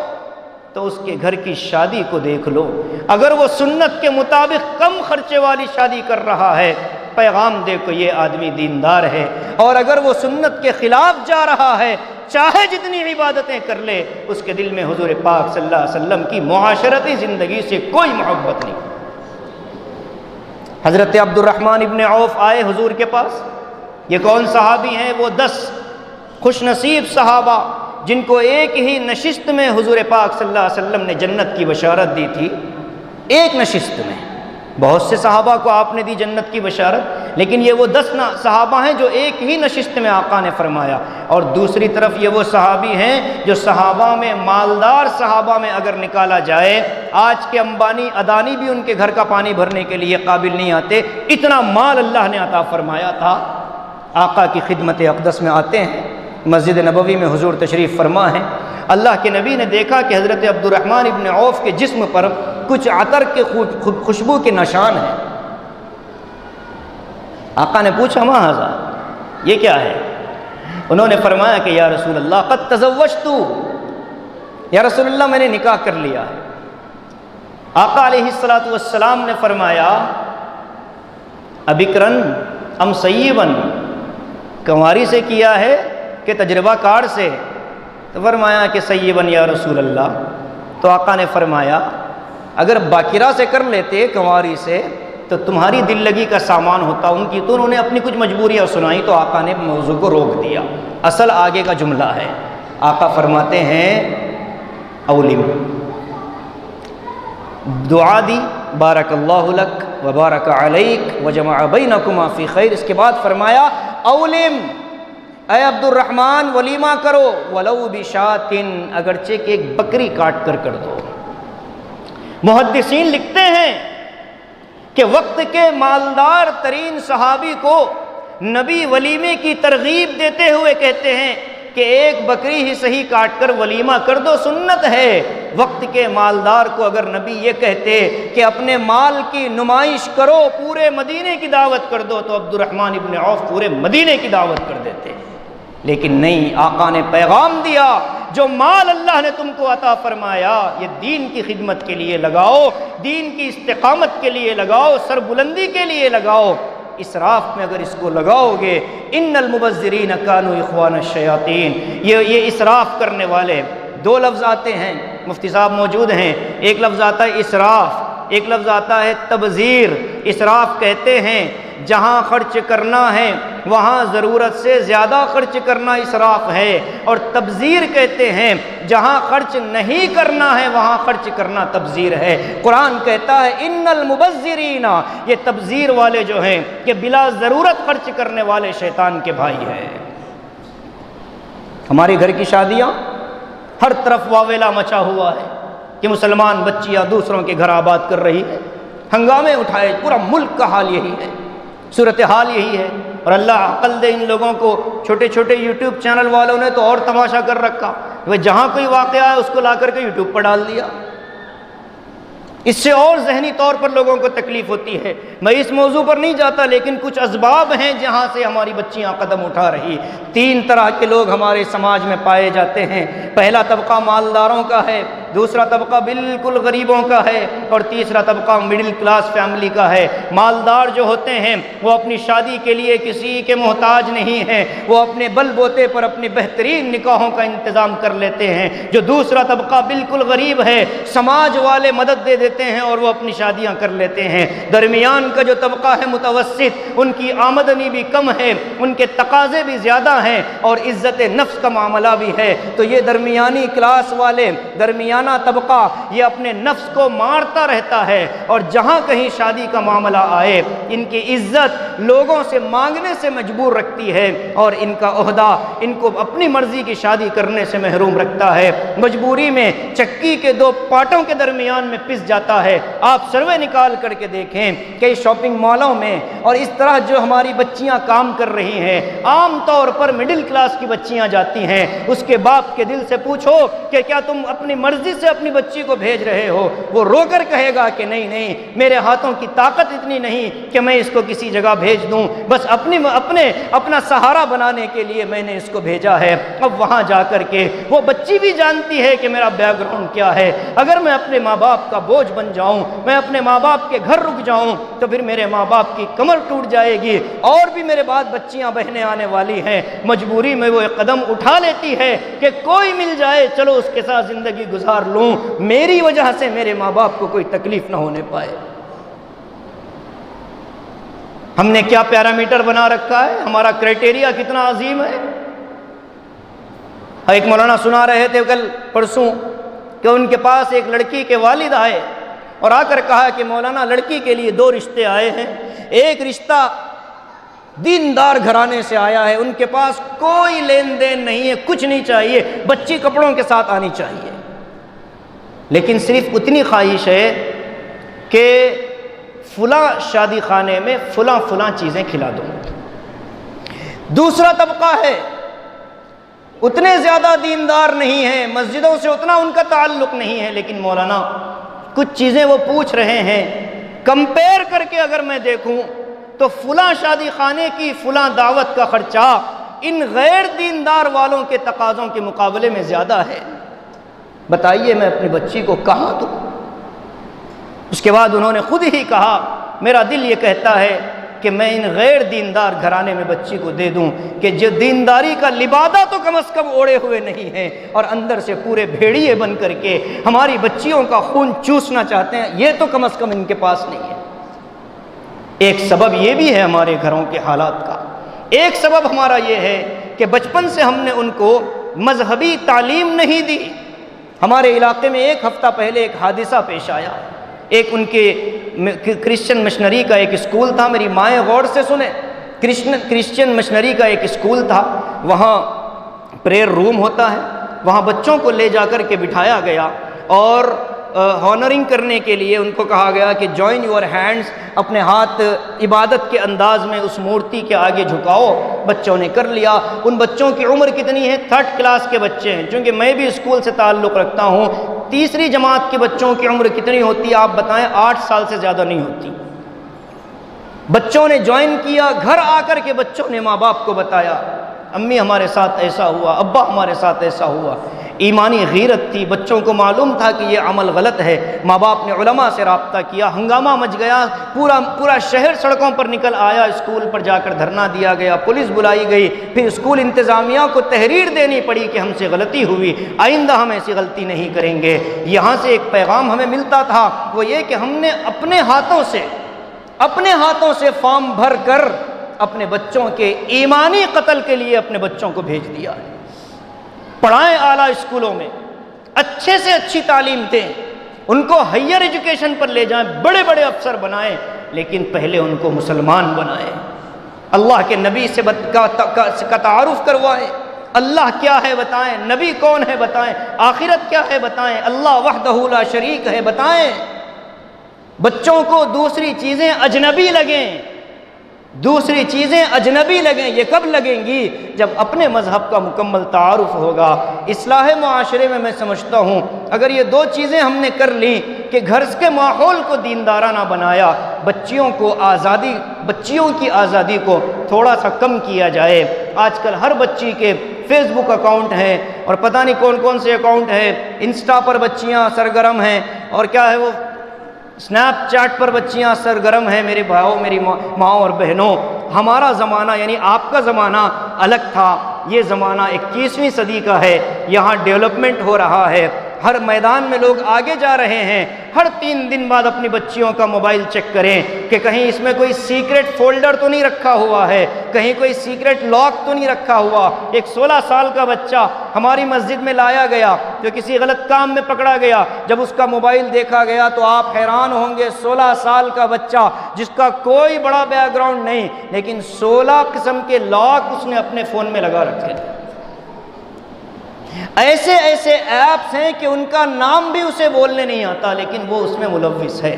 تو اس کے گھر کی شادی کو دیکھ لو۔ اگر وہ سنت کے مطابق کم خرچے والی شادی کر رہا ہے، پیغام دیکھو یہ آدمی دیندار ہے۔ اور اگر وہ سنت کے خلاف جا رہا ہے، چاہے جتنی عبادتیں کر لے، اس کے دل میں حضور پاک صلی اللہ علیہ وسلم کی معاشرتی زندگی سے کوئی محبت نہیں۔ حضرت عبد الرحمن ابن عوف آئے حضور کے پاس۔ یہ کون صحابی ہیں؟ وہ 10 خوش نصیب صحابہ جن کو ایک ہی نشست میں حضور پاک صلی اللہ علیہ وسلم نے جنت کی بشارت دی تھی۔ ایک نشست میں، بہت سے صحابہ کو آپ نے دی جنت کی بشارت، لیکن یہ وہ 10 صحابہ ہیں جو ایک ہی نشست میں آقا نے فرمایا۔ اور دوسری طرف یہ وہ صحابی ہیں جو صحابہ میں، مالدار صحابہ میں اگر نکالا جائے، آج کے امبانی ادانی بھی ان کے گھر کا پانی بھرنے کے لیے قابل نہیں آتے، اتنا مال اللہ نے عطا فرمایا تھا۔ آقا کی خدمت اقدس میں آتے ہیں، مسجد نبوی میں حضور تشریف فرما ہیں۔ اللہ کے نبی نے دیکھا کہ حضرت عبد الرحمن ابن عوف کے جسم پر کچھ عطر کے خوشبو کے نشان ہیں۔ آقا نے پوچھا ما ھذا، یہ کیا ہے؟ انہوں نے فرمایا کہ یا رسول اللہ قد تزوجت، یا رسول اللہ میں نے نکاح کر لیا ہے۔ آقا علیہ الصلوۃ والسلام نے فرمایا ابکرن ام سیبن، کنواری سے کیا ہے کہ تجربہ کار سے؟ تو فرمایا کہ سیبن یا رسول اللہ۔ تو آقا نے فرمایا اگر باکرہ سے کر لیتے، کنواری سے، تو تمہاری دل لگی کا سامان ہوتا ان کی۔ تو انہوں نے اپنی کچھ مجبوریاں سنائی تو آقا نے موضوع کو روک دیا۔ اصل آگے کا جملہ ہے، آقا فرماتے ہیں اولم، دعا دی بارک اللہ لک و بارک علیک و جمع بینکما فی خیر۔ اس کے بعد فرمایا اولم، اے عبد الرحمن ولیمہ کرو، ولو بشاتن، اگرچہ کہ ایک بکری کاٹ کر دو۔ محدثین لکھتے ہیں کہ وقت کے مالدار ترین صحابی کو نبی ولیمے کی ترغیب دیتے ہوئے کہتے ہیں کہ ایک بکری ہی صحیح کاٹ کر ولیمہ کر دو، سنت ہے۔ وقت کے مالدار کو اگر نبی یہ کہتے کہ اپنے مال کی نمائش کرو، پورے مدینے کی دعوت کر دو، تو عبد الرحمن ابن عوف پورے مدینے کی دعوت کر دیتے۔ لیکن نہیں، آقا نے پیغام دیا جو مال اللہ نے تم کو عطا فرمایا یہ دین کی خدمت کے لیے لگاؤ، دین کی استقامت کے لیے لگاؤ، سربلندی کے لیے لگاؤ۔ اسراف میں اگر اس کو لگاؤ گے، ان المبذرین کانوا اخوان الشیاطین، یہ اسراف کرنے والے، 2 لفظ آتے ہیں، مفتی صاحب موجود ہیں، ایک لفظ آتا ہے اسراف، ایک لفظ آتا ہے تبذیر۔ اسراف کہتے ہیں جہاں خرچ کرنا ہے وہاں ضرورت سے زیادہ خرچ کرنا اسراف ہے، اور تبذیر کہتے ہیں جہاں خرچ نہیں کرنا ہے وہاں خرچ کرنا تبذیر ہے۔ قرآن کہتا ہے ان المبذرین، یہ تبذیر والے جو ہیں کہ بلا ضرورت خرچ کرنے والے شیطان کے بھائی ہیں۔ ہمارے گھر کی شادیاں ہر طرف واویلا مچا ہوا ہے کہ مسلمان بچیاں دوسروں کے گھر آباد کر رہی ہے، ہنگامے اٹھائے، پورا ملک کا حال یہی ہے، صورتحال یہی ہے۔ اور اللہ عقل دے ان لوگوں کو، چھوٹے چھوٹے یوٹیوب چینل والوں نے تو اور تماشا کر رکھا، وہ جہاں کوئی واقعہ ہے اس کو لا کر کے یوٹیوب پر ڈال دیا۔ اس سے اور ذہنی طور پر لوگوں کو تکلیف ہوتی ہے۔ میں اس موضوع پر نہیں جاتا، لیکن کچھ اسباب ہیں جہاں سے ہماری بچیاں قدم اٹھا رہی۔ 3 طرح کے لوگ ہمارے سماج میں پائے جاتے ہیں۔ پہلا طبقہ مالداروں کا ہے، دوسرا طبقہ بالکل غریبوں کا ہے، اور تیسرا طبقہ مڈل کلاس فیملی کا ہے۔ مالدار جو ہوتے ہیں وہ اپنی شادی کے لیے کسی کے محتاج نہیں ہیں، وہ اپنے بل بوتے پر اپنی بہترین نکاحوں کا انتظام کر لیتے ہیں۔ جو دوسرا طبقہ بالکل غریب ہے، سماج والے مدد دے دیتے ہیں اور وہ اپنی شادیاں کر لیتے ہیں۔ درمیان کا جو طبقہ ہے متوسط، ان کی آمدنی بھی کم ہے، ان کے تقاضے بھی زیادہ ہیں، اور عزت نفس کا معاملہ بھی ہے۔ تو یہ درمیانی کلاس والے، درمیانہ مولانا طبقہ یہ اپنے نفس کو مارتا رہتا ہے، اور جہاں کہیں شادی کا معاملہ آئے ان کی عزت لوگوں سے مانگنے سے مجبور رکھتی ہے، اور ان کا عہدہ ان کو اپنی مرضی کی شادی کرنے سے محروم رکھتا ہے، مجبوری میں چکی کے دو پاٹوں کے درمیان میں پس جاتا ہے۔ آپ سروے نکال کر کے دیکھیں کئی شاپنگ مالوں میں اور اس طرح جو ہماری بچیاں کام کر رہی ہیں، عام طور پر مڈل کلاس کی بچیاں جاتی ہیں، اس کے باپ کے دل سے پوچھو کہ کیا تم اپنی مرضی سے اپنی بچی کو بھیج رہے ہو؟ وہ رو کر کہے گا کہ نہیں نہیں، میرے ہاتھوں کی طاقت اتنی نہیں کہ میں اس کو کسی جگہ بھیج دوں، بس اپنا سہارا بنانے کے لیے میں نے اس کو بھیجا ہے۔ اب وہاں جا کر کے وہ بچی بھی جانتی ہے کہ میرا بیک گراؤنڈ کیا ہے، اگر میں اپنے ماں باپ کا بوجھ بن جاؤں، میں اپنے ماں باپ کے گھر رک جاؤں تو پھر میرے ماں باپ کی کمر ٹوٹ جائے گی، اور بھی میرے بعد بچیاں بہنیں آنے والی ہیں۔ مجبوری میں وہ ایک قدم اٹھا لیتی ہے کہ کوئی مل جائے چلو اس کے ساتھ زندگی گزار لوں، میری وجہ سے میرے ماں باپ کو کوئی تکلیف نہ ہونے پائے۔ ہم نے کیا پیرامیٹر بنا رکھا ہے، ہمارا کرائٹیریا کتنا عظیم ہے۔ ایک مولانا سنا رہے تھے کل پرسوں کہ ان کے پاس ایک لڑکی کے والد آئے اور آ کر کہا کہ مولانا لڑکی کے لیے دو رشتے آئے ہیں، ایک رشتہ دیندار گھرانے سے آیا ہے، ان کے پاس کوئی لین دین نہیں ہے، کچھ نہیں چاہیے، بچی کپڑوں کے ساتھ آنی چاہیے، لیکن صرف اتنی خواہش ہے کہ فلاں شادی خانے میں فلاں چیزیں کھلا دوں۔ دوسرا طبقہ ہے اتنے زیادہ دیندار نہیں ہیں، مسجدوں سے اتنا ان کا تعلق نہیں ہے، لیکن مولانا کچھ چیزیں وہ پوچھ رہے ہیں، کمپیئر کر کے اگر میں دیکھوں تو فلاں شادی خانے کی فلاں دعوت کا خرچہ ان غیر دیندار والوں کے تقاضوں کے مقابلے میں زیادہ ہے، بتائیے میں اپنی بچی کو کہاں دوں؟ اس کے بعد انہوں نے خود ہی کہا میرا دل یہ کہتا ہے کہ میں ان غیر دیندار گھرانے میں بچی کو دے دوں کہ جو دینداری کا لبادہ تو کم از کم اوڑے ہوئے نہیں ہیں اور اندر سے پورے بھیڑیے بن کر کے ہماری بچیوں کا خون چوسنا چاہتے ہیں، یہ تو کم از کم ان کے پاس نہیں ہے۔ ایک سبب یہ بھی ہے ہمارے گھروں کے حالات کا، ایک سبب ہمارا یہ ہے کہ بچپن سے ہم نے ان کو مذہبی تعلیم نہیں دی۔ ہمارے علاقے میں ایک ہفتہ پہلے ایک حادثہ پیش آیا، ایک ان کے کرسچن مشنری کا ایک اسکول تھا، میری مائیں غور سے سنیں، کرسچن مشنری کا ایک اسکول تھا، وہاں پریئر روم ہوتا ہے، وہاں بچوں کو لے جا کر کے بٹھایا گیا اور ہانرنگ کرنے کے لیے ان کو کہا گیا کہ جوائن یور ہینڈز، اپنے ہاتھ عبادت کے انداز میں اس مورتی کے آگے جھکاؤ۔ بچوں نے کر لیا۔ ان بچوں کی عمر کتنی ہے؟ 3rd کلاس کے بچے ہیں، چونکہ میں بھی اسکول سے تعلق رکھتا ہوں۔ تیسری جماعت کے بچوں کی عمر کتنی ہوتی ہے آپ بتائیں؟ 8 سال سے زیادہ نہیں ہوتی۔ بچوں نے جوائن کیا، گھر آ کر کے بچوں نے ماں باپ کو بتایا امی ہمارے ساتھ ایسا ہوا، ابا ہمارے ساتھ ایسا ہوا۔ ایمانی غیرت تھی، بچوں کو معلوم تھا کہ یہ عمل غلط ہے۔ ماں باپ نے علماء سے رابطہ کیا، ہنگامہ مچ گیا، پورا شہر سڑکوں پر نکل آیا، اسکول پر جا کر دھرنا دیا گیا، پولیس بلائی گئی، پھر اسکول انتظامیہ کو تحریر دینی پڑی کہ ہم سے غلطی ہوئی، آئندہ ہم ایسی غلطی نہیں کریں گے۔ یہاں سے ایک پیغام ہمیں ملتا تھا، وہ یہ کہ ہم نے اپنے ہاتھوں سے فارم بھر کر اپنے بچوں کے ایمانی قتل کے لیے اپنے بچوں کو بھیج دیا ہے۔ پڑھائیں اعلیٰ اسکولوں میں، اچھے سے اچھی تعلیم دیں، ان کو ہائر ایجوکیشن پر لے جائیں، بڑے بڑے افسر بنائیں، لیکن پہلے ان کو مسلمان بنائیں، اللہ کے نبی سے کا تعارف کروائیں، اللہ کیا ہے بتائیں، نبی کون ہے بتائیں، آخرت کیا ہے بتائیں، اللہ وحدہ لا شریک ہے بتائیں۔ بچوں کو دوسری چیزیں اجنبی لگیں، یہ کب لگیں گی؟ جب اپنے مذہب کا مکمل تعارف ہوگا۔ اصلاح معاشرے میں سمجھتا ہوں اگر یہ 2 چیزیں ہم نے کر لیں کہ گھر کے ماحول کو دیندارانہ بنایا، بچیوں کی آزادی کو تھوڑا سا کم کیا جائے۔ آج کل ہر بچی کے فیس بک اکاؤنٹ ہیں اور پتہ نہیں کون کون سے اکاؤنٹ ہیں، انسٹا پر بچیاں سرگرم ہیں، اور کیا ہے وہ سنیپ چیٹ پر بچیاں سرگرم ہیں۔ میرے بھائیوں، میری ماں اور بہنوں، ہمارا زمانہ یعنی آپ کا زمانہ الگ تھا، یہ زمانہ 21ویں صدی کا ہے، یہاں ڈیولپمنٹ ہو رہا ہے۔ ہر میدان میں لوگ آگے جا رہے ہیں، ہر 3 دن بعد اپنی بچیوں کا موبائل چیک کریں کہ کہیں اس میں کوئی سیکرٹ فولڈر تو نہیں رکھا ہوا ہے، کہیں کوئی سیکرٹ لاک تو نہیں رکھا ہوا۔ ایک 16 سال کا بچہ ہماری مسجد میں لایا گیا جو کسی غلط کام میں پکڑا گیا، جب اس کا موبائل دیکھا گیا تو آپ حیران ہوں گے، 16 سال کا بچہ جس کا کوئی بڑا بیک گراؤنڈ نہیں، لیکن 16 قسم کے لاک اس نے اپنے فون میں لگا رکھے تھے۔ ایسے ایسے ایپس ہیں کہ ان کا نام بھی اسے بولنے نہیں آتا لیکن وہ اس میں ملوث ہے۔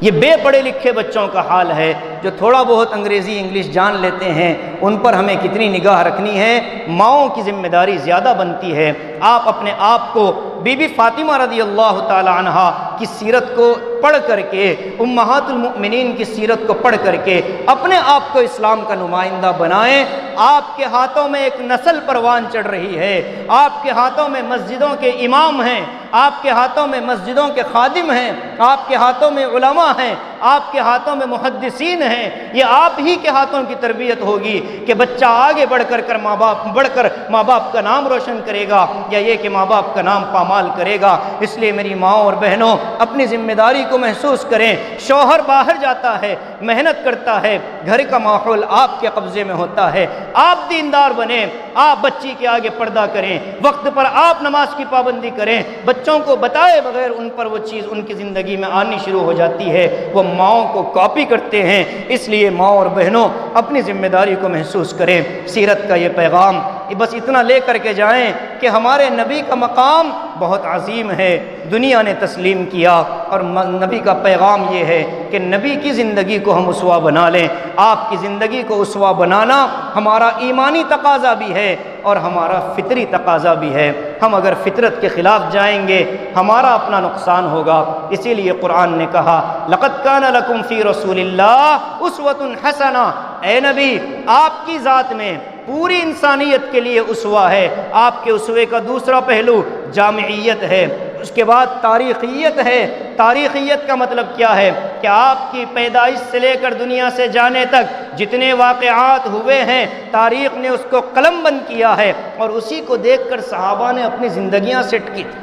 یہ بے پڑھے لکھے بچوں کا حال ہے۔ جو تھوڑا بہت انگریزی انگلش جان لیتے ہیں ان پر ہمیں کتنی نگاہ رکھنی ہے، ماؤں کی ذمہ داری زیادہ بنتی ہے۔ آپ اپنے آپ کو بی بی فاطمہ رضی اللہ تعالی عنہا کی سیرت کو پڑھ کر کے، امہات المؤمنین کی سیرت کو پڑھ کر کے اپنے آپ کو اسلام کا نمائندہ بنائیں۔ آپ کے ہاتھوں میں ایک نسل پروان چڑھ رہی ہے، آپ کے ہاتھوں میں مسجدوں کے امام ہیں، آپ کے ہاتھوں میں مسجدوں کے خادم ہیں، آپ کے ہاتھوں میں علماء ہیں، آپ کے ہاتھوں میں محدثین ہیں۔ یہ آپ ہی کے ہاتھوں کی تربیت ہوگی کہ بچہ آگے بڑھ کر ماں باپ کا نام روشن کرے گا یا یہ کہ ماں باپ کا نام پامال کرے گا۔ اس لیے میری ماں اور بہنوں اپنی ذمہ داری کو محسوس کریں۔ شوہر باہر جاتا ہے، محنت کرتا ہے، گھر کا ماحول آپ کے قبضے میں ہوتا ہے، آپ دیندار بنیں، آپ بچی کے آگے پردہ کریں، وقت پر آپ نماز کی پابندی کریں۔ بچوں کو بتائے بغیر ان پر وہ چیز ان کی زندگی میں آنی شروع ہو جاتی ہے، وہ ماؤں کو کاپی کرتے ہیں۔ اس لیے ماں اور بہنوں اپنی ذمہ داری کو محسوس کریں۔ سیرت کا یہ پیغام بس اتنا لے کر کے جائیں کہ ہمارے نبی کا مقام بہت عظیم ہے، دنیا نے تسلیم کیا، اور نبی کا پیغام یہ ہے کہ نبی کی زندگی کو ہم اسوہ بنا لیں۔ آپ کی زندگی کو اسوہ بنانا ہمارا ایمانی تقاضا بھی ہے اور ہمارا فطری تقاضا بھی ہے۔ ہم اگر فطرت کے خلاف جائیں گے ہمارا اپنا نقصان ہوگا۔ اسی لیے قرآن نے کہا لَقَدْ كَانَ لَكُمْ فِي رَسُولِ اللَّهِ أُسْوَةٌ حَسَنَةٌ، اے نبی آپ کی ذات میں پوری انسانیت کے لیے اسوہ ہے۔ آپ کے اسوے کا دوسرا پہلو جامعیت ہے، اس کے بعد تاریخیت ہے۔ تاریخیت کا مطلب کیا ہے کہ آپ کی پیدائش سے لے کر دنیا سے جانے تک جتنے واقعات ہوئے ہیں تاریخ نے اس کو قلم بند کیا ہے، اور اسی کو دیکھ کر صحابہ نے اپنی زندگیاں سیٹ کی تھی۔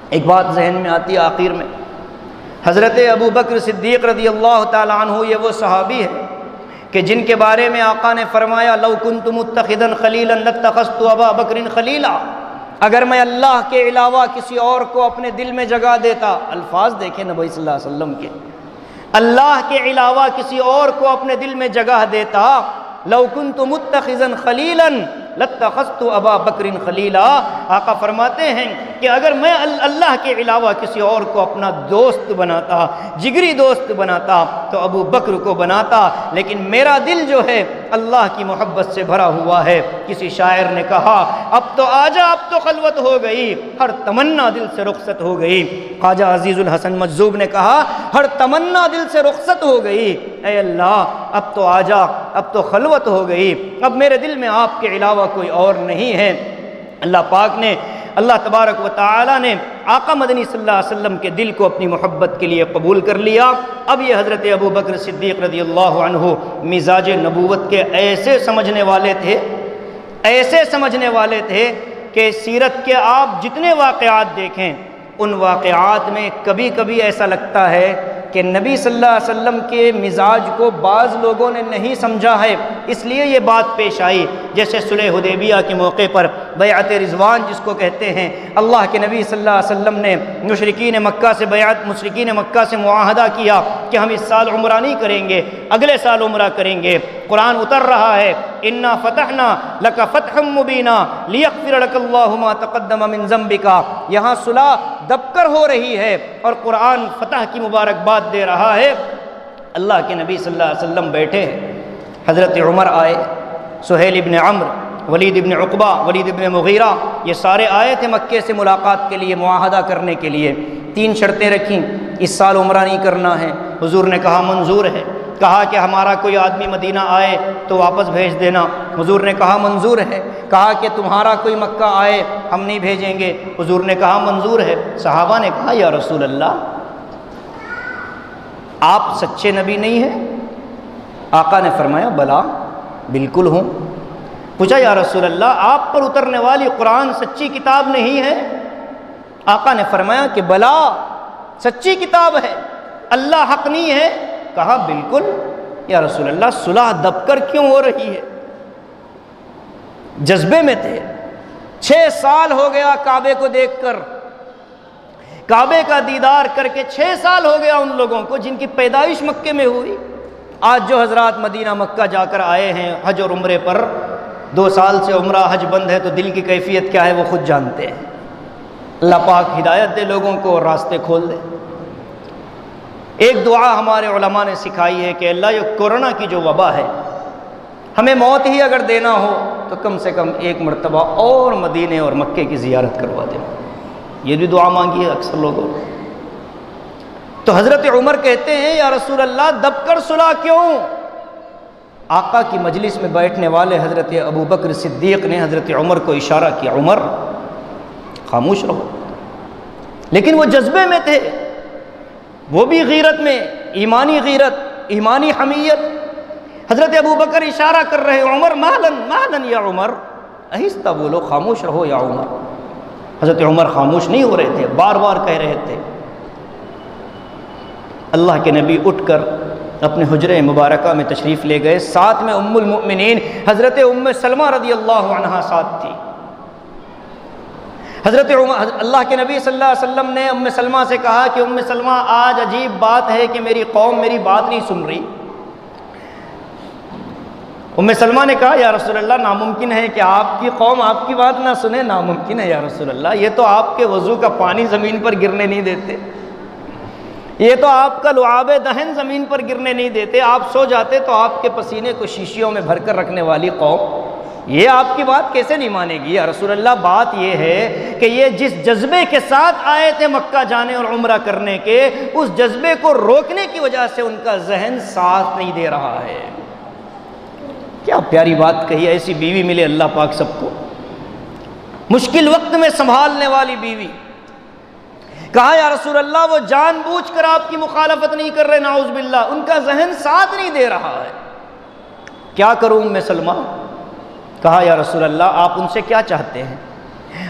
ایک بات ذہن میں آتی ہے آخر میں، حضرت ابو بکر صدیق رضی اللہ تعالی عنہ یہ وہ صحابی ہے کہ جن کے بارے میں آقا نے فرمایا لو کنت متخذا خلیلا لاتخذت ابا بکر خلیلا، اگر میں اللہ کے علاوہ کسی اور کو اپنے دل میں جگہ دیتا، الفاظ دیکھیں نبی صلی اللہ علیہ وسلم کے، اللہ کے علاوہ کسی اور کو اپنے دل میں جگہ دیتا، لو کنت متخذا خلیلا لاتخذت ابا بکر خلیلا، آقا فرماتے ہیں کہ اگر میں اللہ کے علاوہ کسی اور کو اپنا دوست بناتا، جگری دوست بناتا تو ابو بکر کو بناتا، لیکن میرا دل جو ہے اللہ کی محبت سے بھرا ہوا ہے۔ کسی شاعر نے کہا اب تو آجا اب تو خلوت ہو گئی، ہر تمنا دل سے رخصت ہو گئی۔ خواجہ عزیز الحسن مجذوب نے کہا ہر تمنا دل سے رخصت ہو گئی، اے اللہ اب تو آجا اب تو خلوت ہو گئی، اب میرے دل میں آپ کے علاوہ کوئی اور نہیں ہے۔ اللہ پاک نے، اللہ تبارک و تعالی نے آقا مدنی صلی اللہ علیہ وسلم کے دل کو اپنی محبت کے لیے قبول کر لیا۔ اب یہ حضرت ابو بکر صدیق رضی اللہ عنہ مزاج نبوت کے ایسے سمجھنے والے تھے، ایسے سمجھنے والے تھے کہ سیرت کے آپ جتنے واقعات دیکھیں ان واقعات میں کبھی کبھی ایسا لگتا ہے کہ نبی صلی اللہ علیہ وسلم کے مزاج کو بعض لوگوں نے نہیں سمجھا ہے، اس لیے یہ بات پیش آئی۔ جیسے صلح حدیبیہ کے موقع پر بیعت رضوان جس کو کہتے ہیں، اللہ کے نبی صلی اللہ علیہ وسلم نے مشرکین مکہ سے معاہدہ کیا کہ ہم اس سال عمرہ نہیں کریں گے، اگلے سال عمرہ کریں گے۔ قرآن اتر رہا ہے انا فتحنا لک فتحا مبینا لیغفر لک اللہ ما تقدم من ذنبک، یہاں صلح دب کر ہو رہی ہے اور قرآن فتح کی مبارکباد دے رہا ہے۔ اللہ کے نبی صلی اللہ علیہ وسلم بیٹھے ہیں، حضرت عمر آئے، سہیل ابن عمرو، ولید ابن عقبہ، ولید ابن مغیرہ، یہ سارے آئے تھے مکے سے ملاقات کے لیے، معاہدہ کرنے کے لیے۔ 3 شرطیں رکھیں، اس سال عمرہ نہیں کرنا ہے، حضور نے کہا منظور ہے۔ کہا کہ ہمارا کوئی آدمی مدینہ آئے تو واپس بھیج دینا، حضور نے کہا منظور ہے۔ کہا کہ تمہارا کوئی مکہ آئے ہم نہیں بھیجیں گے، حضور نے کہا منظور ہے۔ صحابہ نے کہا یا رسول اللہ آپ سچے نبی نہیں ہیں؟ آقا نے فرمایا بلا بالکل ہوں۔ پوچھا یا رسول اللہ آپ پر اترنے والی قرآن سچی کتاب نہیں ہے؟ آقا نے فرمایا کہ بلا، سچی کتاب ہے، اللہ حق نہیں ہے؟ کہا بالکل یا رسول اللہ، صلح دب کر کیوں ہو رہی ہے؟ جذبے میں تھے، 6 سال ہو گیا کعبے کو دیکھ کر، کعبے کا دیدار کر کے 6 سال ہو گیا ان لوگوں کو جن کی پیدائش مکے میں ہوئی۔ آج جو حضرات مدینہ مکہ جا کر آئے ہیں حج اور عمرے پر، 2 سال سے عمرہ حج بند ہے تو دل کی کیفیت کیا ہے وہ خود جانتے ہیں۔ اللہ پاک ہدایت دے لوگوں کو اور راستے کھول دے۔ ایک دعا ہمارے علماء نے سکھائی ہے کہ اللہ یہ کورونا کی جو وبا ہے، ہمیں موت ہی اگر دینا ہو تو کم سے کم 1 مرتبہ اور مدینے اور مکے کی زیارت کروا دیں۔ یہ بھی دعا مانگی ہے اکثر لوگوں نے۔ تو حضرت عمر کہتے ہیں یا رسول اللہ دب کر صلح کیوں؟ آقا کی مجلس میں بیٹھنے والے حضرت ابو بکر صدیق نے حضرت عمر کو اشارہ کیا، عمر خاموش رہو۔ لیکن وہ جذبے میں تھے، وہ بھی غیرت میں، ایمانی غیرت، ایمانی حمیت۔ حضرت ابو بکر اشارہ کر رہے، عمر مہلن مہلن یا عمر، آہستہ بولو، خاموش رہو یا عمر۔ حضرت عمر خاموش نہیں ہو رہے تھے، بار بار کہہ رہے تھے۔ اللہ کے نبی اٹھ کر اپنے حجرہ مبارکہ میں تشریف لے گئے، ساتھ میں ام المؤمنین حضرت ام سلمہ رضی اللہ عنہا ساتھ تھی۔ حضرت اللہ کے نبی صلی اللہ علیہ وسلم نے ام سلمہ سے کہا کہ ام سلمہ آج عجیب بات ہے کہ میری قوم میری بات نہیں سن رہی۔ ام سلمہ نے کہا یا رسول اللہ ناممکن ہے کہ آپ کی قوم آپ کی بات نہ سنے، ناممکن ہے یا رسول اللہ، یہ تو آپ کے وضو کا پانی زمین پر گرنے نہیں دیتے، یہ تو آپ کا لعاب دہن زمین پر گرنے نہیں دیتے، آپ سو جاتے تو آپ کے پسینے کو شیشیوں میں بھر کر رکھنے والی قوم یہ آپ کی بات کیسے نہیں مانے گی یا رسول اللہ؟ بات یہ ہے کہ یہ جس جذبے کے ساتھ آئے تھے مکہ جانے اور عمرہ کرنے کے، اس جذبے کو روکنے کی وجہ سے ان کا ذہن ساتھ نہیں دے رہا ہے۔ کیا پیاری بات کہی، ایسی بیوی ملے اللہ پاک سب کو، مشکل وقت میں سنبھالنے والی بیوی۔ کہا یا رسول اللہ وہ جان بوجھ کر آپ کی مخالفت نہیں کر رہے، نعوذ باللہ، ان کا ذہن ساتھ نہیں دے رہا ہے، کیا کروں ام سلمہ؟ کہا یا رسول اللہ آپ ان سے کیا چاہتے ہیں؟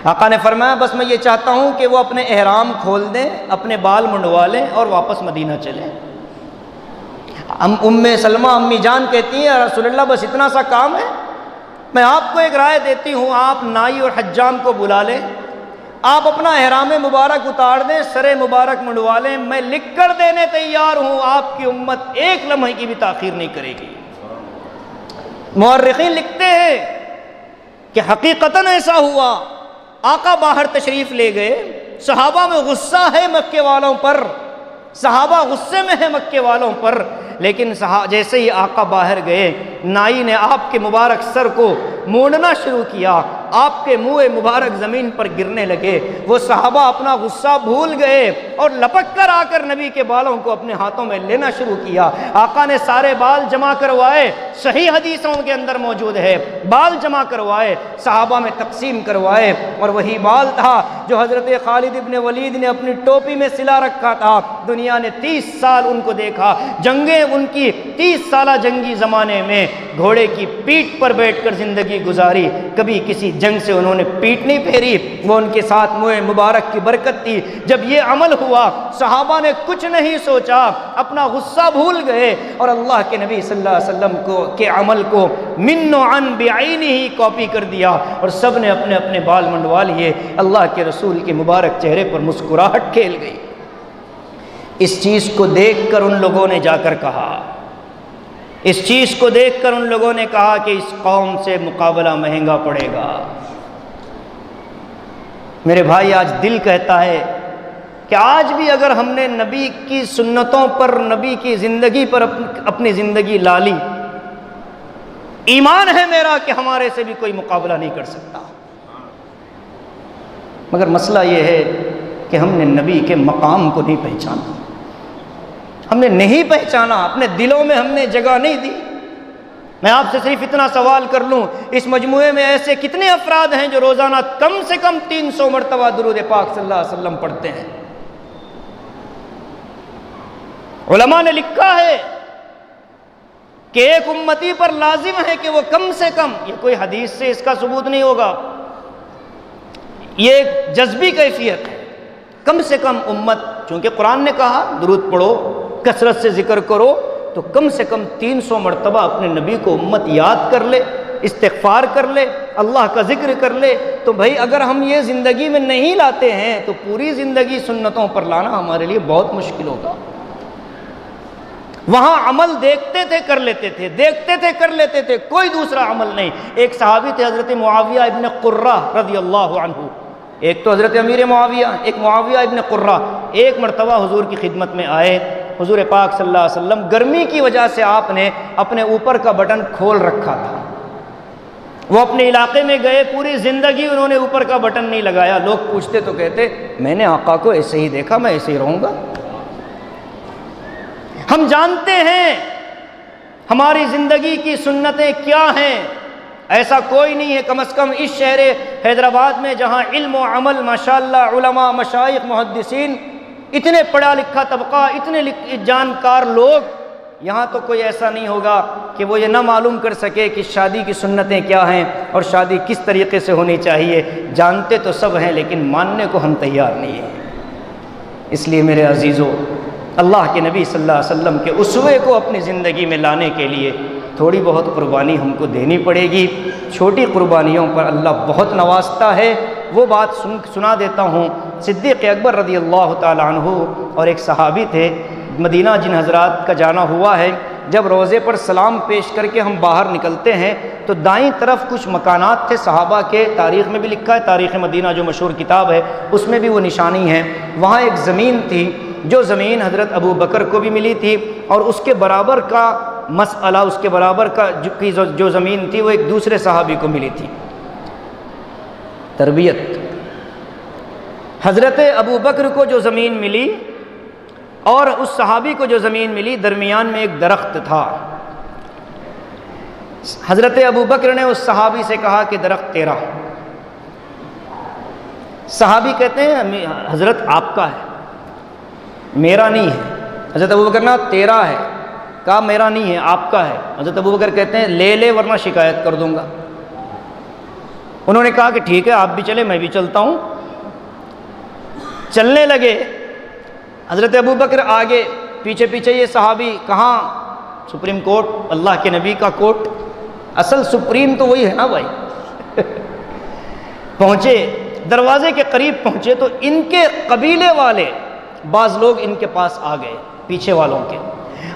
آقا نے فرمایا بس میں یہ چاہتا ہوں کہ وہ اپنے احرام کھول دیں، اپنے بال منڈوا لیں اور واپس مدینہ چلیں۔ ام سلمہ امی جان کہتی ہیں یا رسول اللہ بس اتنا سا کام ہے؟ میں آپ کو ایک رائے دیتی ہوں، آپ نائی اور حجام کو بلا لیں، آپ اپنا احرام مبارک اتار دیں، سر مبارک منڈوا لیں، میں لکھ کر دینے تیار ہوں، آپ کی امت 1 لمحے کی بھی تاخیر نہیں کرے گی۔ مورخین لکھتے ہیں کہ حقیقتاً ایسا ہوا، آقا باہر تشریف لے گئے، صحابہ میں غصہ ہے مکے والوں پر، صحابہ غصے میں ہے مکے والوں پر، لیکن جیسے ہی آقا باہر گئے، نائی نے آپ کے مبارک سر کو مونڈنا شروع کیا، آپ کے منہ مبارک زمین پر گرنے لگے، وہ صحابہ اپنا غصہ بھول گئے اور لپک کر آ کر نبی کے بالوں کو اپنے ہاتھوں میں لینا شروع کیا۔ آقا نے سارے بال جمع کروائے، صحیح حدیثوں کے اندر موجود ہے، بال جمع کروائے، صحابہ میں تقسیم کروائے، اور وہی بال تھا جو حضرت خالد ابن ولید نے اپنی ٹوپی میں سلا رکھا تھا۔ دنیا نے 30 سال ان کو دیکھا، جنگیں ان کی 30 سالہ جنگی زمانے میں گھوڑے کی پیٹھ پر بیٹھ کر زندگی گزاری، کبھی کسی جنگ سے انہوں نے پیٹھ نہیں پھیری، وہ ان کے ساتھ منہ مبارک کی برکت تھی۔ جب یہ عمل ہوا صحابہ نے کچھ نہیں سوچا، اپنا غصہ بھول گئے اور اللہ کے نبی صلی اللہ علیہ وسلم کے عمل کو من و عن بعینہ ہی کاپی کر دیا، اور سب نے اپنے اپنے بال منڈوا لیے۔ اللہ کے رسول کے مبارک چہرے پر مسکراہٹ کھیل گئی۔ اس چیز کو دیکھ کر ان لوگوں نے جا کر کہا، اس چیز کو دیکھ کر ان لوگوں نے کہا کہ اس قوم سے مقابلہ مہنگا پڑے گا۔ میرے بھائی آج دل کہتا ہے کہ آج بھی اگر ہم نے نبی کی سنتوں پر، نبی کی زندگی پر اپنی زندگی لا لی، ایمان ہے میرا کہ ہمارے سے بھی کوئی مقابلہ نہیں کر سکتا۔ مگر مسئلہ یہ ہے کہ ہم نے نبی کے مقام کو نہیں پہچانا، ہم نے نہیں پہچانا، اپنے دلوں میں ہم نے جگہ نہیں دی۔ میں آپ سے صرف اتنا سوال کر لوں، اس مجموعے میں ایسے کتنے افراد ہیں جو روزانہ کم سے کم 300 مرتبہ درود پاک صلی اللہ علیہ وسلم پڑھتے ہیں؟ علماء نے لکھا ہے کہ ایک امتی پر لازم ہے کہ وہ کم سے کم، یہ کوئی حدیث سے اس کا ثبوت نہیں ہوگا، یہ ایک جذبی کیفیت ہے، کم سے کم امت، چونکہ قرآن نے کہا درود پڑھو، کثرت سے ذکر کرو، تو کم سے کم 300 مرتبہ اپنے نبی کو امت یاد کر لے، استغفار کر لے، اللہ کا ذکر کر لے۔ تو بھائی اگر ہم یہ زندگی میں نہیں لاتے ہیں تو پوری زندگی سنتوں پر لانا ہمارے لیے بہت مشکل ہوگا۔ وہاں عمل دیکھتے تھے کر لیتے تھے، دیکھتے تھے کر لیتے تھے، کوئی دوسرا عمل نہیں۔ ایک صحابی تھے حضرت معاویہ ابن قرہ رضی اللہ عنہ، ایک تو حضرت امیر معاویہ، ایک معاویہ ابن قرہ، ایک مرتبہ حضور کی خدمت میں آئے۔ حضور پاک صلی اللہ علیہ وسلم، گرمی کی وجہ سے آپ نے اپنے اوپر کا بٹن کھول رکھا تھا، وہ اپنے علاقے میں گئے، پوری زندگی انہوں نے اوپر کا بٹن نہیں لگایا۔ لوگ پوچھتے تو کہتے میں نے آقا کو ایسے ہی دیکھا، میں ایسے ہی رہوں گا۔ ہم جانتے ہیں ہماری زندگی کی سنتیں کیا ہیں، ایسا کوئی نہیں ہے کم از کم اس شہر حیدرآباد میں جہاں علم و عمل ماشاءاللہ، علماء، مشائخ، محدثین، اتنے پڑھا لکھا طبقہ، اتنے جانکار لوگ، یہاں تو کوئی ایسا نہیں ہوگا کہ وہ یہ نہ معلوم کر سکے کہ شادی کی سنتیں کیا ہیں اور شادی کس طریقے سے ہونی چاہیے۔ جانتے تو سب ہیں لیکن ماننے کو ہم تیار نہیں ہیں۔ اس لیے میرے عزیزو، اللہ کے نبی صلی اللہ علیہ وسلم کے اسوے کو اپنی زندگی میں لانے کے لیے تھوڑی بہت قربانی ہم کو دینی پڑے گی۔ چھوٹی قربانیوں پر اللہ بہت نوازتا ہے۔ وہ بات سنا دیتا ہوں، صدیق اکبر رضی اللہ تعالی عنہ اور ایک صحابی تھے، مدینہ جن حضرات کا جانا ہوا ہے، جب روضے پر سلام پیش کر کے ہم باہر نکلتے ہیں تو دائیں طرف کچھ مکانات تھے صحابہ کے، تاریخ میں بھی لکھا ہے، تاریخ مدینہ جو مشہور کتاب ہے اس میں بھی وہ نشانی ہے۔ وہاں ایک زمین تھی، جو زمین حضرت ابو بکر کو بھی ملی تھی، اور اس کے برابر کا مسئلہ، اس کے برابر کا جو زمین تھی وہ ایک دوسرے صحابی کو ملی تھی۔ تربیت، حضرت ابو بکر کو جو زمین ملی اور اس صحابی کو جو زمین ملی، درمیان میں ایک درخت تھا۔ حضرت ابو بکر نے اس صحابی سے کہا کہ درخت تیرا۔ صحابی کہتے ہیں حضرت آپ کا ہے، میرا نہیں ہے۔ حضرت ابو بکر نے تیرا ہے، کہا میرا نہیں ہے، آپ کا ہے۔ حضرت ابو بکر کہتے ہیں لے لے ورنہ شکایت کر دوں گا۔ انہوں نے کہا کہ ٹھیک ہے، آپ بھی چلے میں بھی چلتا ہوں۔ چلنے لگے، حضرت ابو بکر آگے، پیچھے پیچھے یہ صحابی۔ کہاں؟ سپریم کورٹ، اللہ کے نبی کا کورٹ، اصل سپریم تو وہی ہے نا بھائی۔ پہنچے، دروازے کے قریب پہنچے تو ان کے قبیلے والے بعض لوگ ان کے پاس آ گئے، پیچھے والوں کے،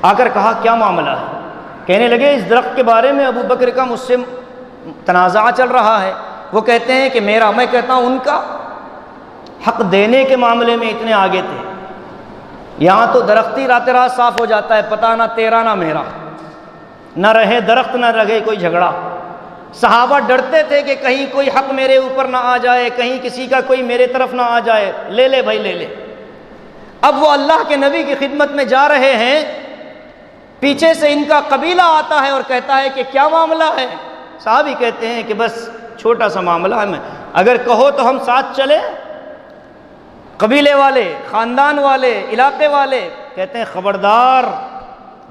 آ کر کہا کیا معاملہ ہے؟ کہنے لگے اس درخت کے بارے میں ابو بکر کا مجھ سے تنازع چل رہا ہے۔ وہ کہتے ہیں کہ میرا، میں کہتا ہوں ان کا۔ حق دینے کے معاملے میں اتنے آگے تھے، یہاں تو درختی رات رات صاف ہو جاتا ہے، پتہ نہ تیرا نہ میرا، نہ رہے درخت نہ رہے کوئی جھگڑا۔ صحابہ ڈرتے تھے کہ کہیں کوئی حق میرے اوپر نہ آ جائے، کہیں کسی کا کوئی میرے طرف نہ آ جائے، لے لے بھائی لے لے۔ اب وہ اللہ کے نبی کی خدمت میں جا رہے ہیں، پیچھے سے ان کا قبیلہ آتا ہے اور کہتا ہے کہ کیا معاملہ ہے؟ صحابی کہتے ہیں کہ بس چھوٹا سا معاملہ ہے، میں اگر کہو تو ہم ساتھ چلیں۔ قبیلے والے، خاندان والے، علاقے والے کہتے ہیں خبردار،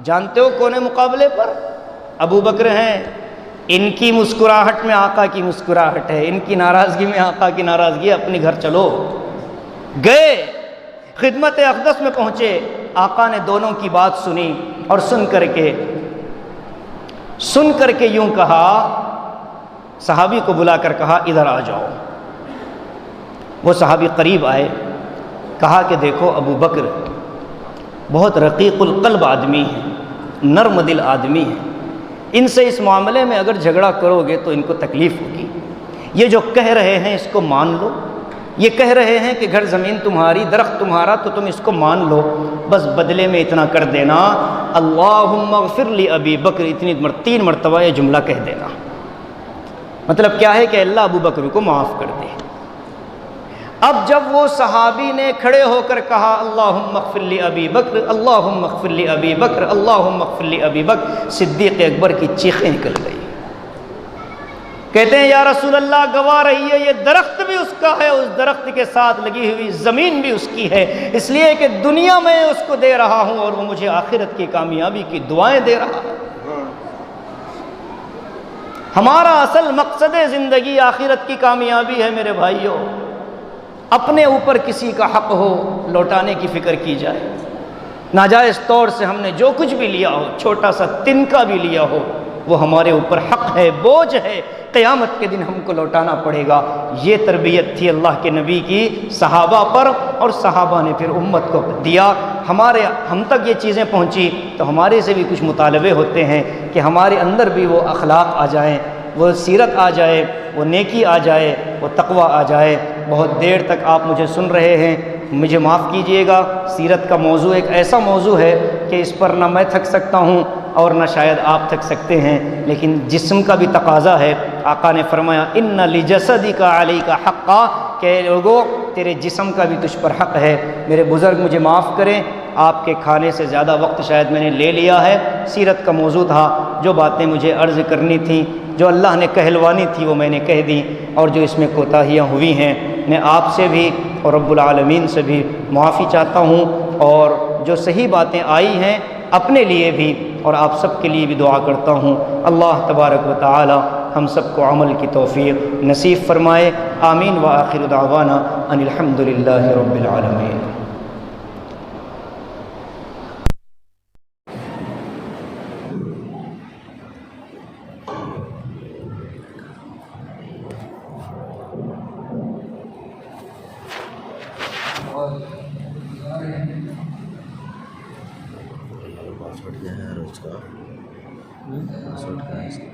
جانتے ہو کون ہے مقابلے پر؟ ابو بکر ہیں، ان کی مسکراہٹ میں آقا کی مسکراہٹ ہے، ان کی ناراضگی میں آقا کی ناراضگی ہے، اپنی گھر چلو۔ گئے، خدمت اقدس میں پہنچے، آقا نے دونوں کی بات سنی اور سن کر کے یوں کہا، صحابی کو بلا کر کہا ادھر آ جاؤ۔ وہ صحابی قریب آئے، کہا کہ دیکھو ابو بکر بہت رقیق القلب آدمی ہے، نرم دل آدمی ہے، ان سے اس معاملے میں اگر جھگڑا کرو گے تو ان کو تکلیف ہوگی۔ یہ جو کہہ رہے ہیں اس کو مان لو، یہ کہہ رہے ہیں کہ گھر زمین تمہاری، درخت تمہارا، تو تم اس کو مان لو، بس بدلے میں اتنا کر دینا، اللہم اغفر لی ابی بکر، 3 مرتبہ یہ جملہ کہہ دینا۔ مطلب کیا ہے کہ اللہ ابو بکر کو معاف کر دے۔ اب جب وہ صحابی نے کھڑے ہو کر کہا اللہم اغفر لی ابی بکر، اللہم اغفر لی ابی بکر، اللہم اغفر لی ابی بکر، صدیق اکبر کی چیخیں نکل گئی۔ کہتے ہیں یا رسول اللہ گواہ رہی ہے، یہ درخت بھی اس کا ہے، اس درخت کے ساتھ لگی ہوئی زمین بھی اس کی ہے، اس لیے کہ دنیا میں اس کو دے رہا ہوں اور وہ مجھے آخرت کی کامیابی کی دعائیں دے رہا ہے۔ ہمارا اصل مقصد زندگی آخرت کی کامیابی ہے میرے بھائیوں۔ اپنے اوپر کسی کا حق ہو لوٹانے کی فکر کی جائے۔ ناجائز طور سے ہم نے جو کچھ بھی لیا ہو، چھوٹا سا تنکا بھی لیا ہو، وہ ہمارے اوپر حق ہے، بوجھ ہے، قیامت کے دن ہم کو لوٹانا پڑے گا۔ یہ تربیت تھی اللہ کے نبی کی صحابہ پر، اور صحابہ نے پھر امت کو دیا۔ ہم تک یہ چیزیں پہنچی تو ہمارے سے بھی کچھ مطالبے ہوتے ہیں کہ ہمارے اندر بھی وہ اخلاق آ جائیں، وہ سیرت آ جائے، وہ نیکی آ جائے، وہ تقوی آ جائے۔ بہت دیر تک آپ مجھے سن رہے ہیں، مجھے معاف کیجئے گا، سیرت کا موضوع ایک ایسا موضوع ہے کہ اس پر نہ میں تھک سکتا ہوں اور نہ شاید آپ تھک سکتے ہیں، لیکن جسم کا بھی تقاضا ہے۔ آقا نے فرمایا ان لجسدک علیک حقا، کہ لوگوں تیرے جسم کا بھی تجھ پر حق ہے۔ میرے بزرگ مجھے معاف کریں، آپ کے کھانے سے زیادہ وقت شاید میں نے لے لیا ہے۔ سیرت کا موضوع تھا، جو باتیں مجھے عرض کرنی تھیں، جو اللہ نے کہلوانی تھی، وہ میں نے کہہ دی، اور جو اس میں کوتاہیاں ہوئی ہیں میں آپ سے بھی اور رب العالمین سے بھی معافی چاہتا ہوں، اور جو صحیح باتیں آئی ہیں اپنے لیے بھی اور آپ سب کے لیے بھی دعا کرتا ہوں۔ اللہ تبارک و تعالی ہم سب کو عمل کی توفیق نصیب فرمائے۔ آمین وآخر دعوانا ان الحمد للہ رب العالمین۔ پاسورڈ کیا ہے روز کا؟ پاسورڈ کیا ہے اس کا؟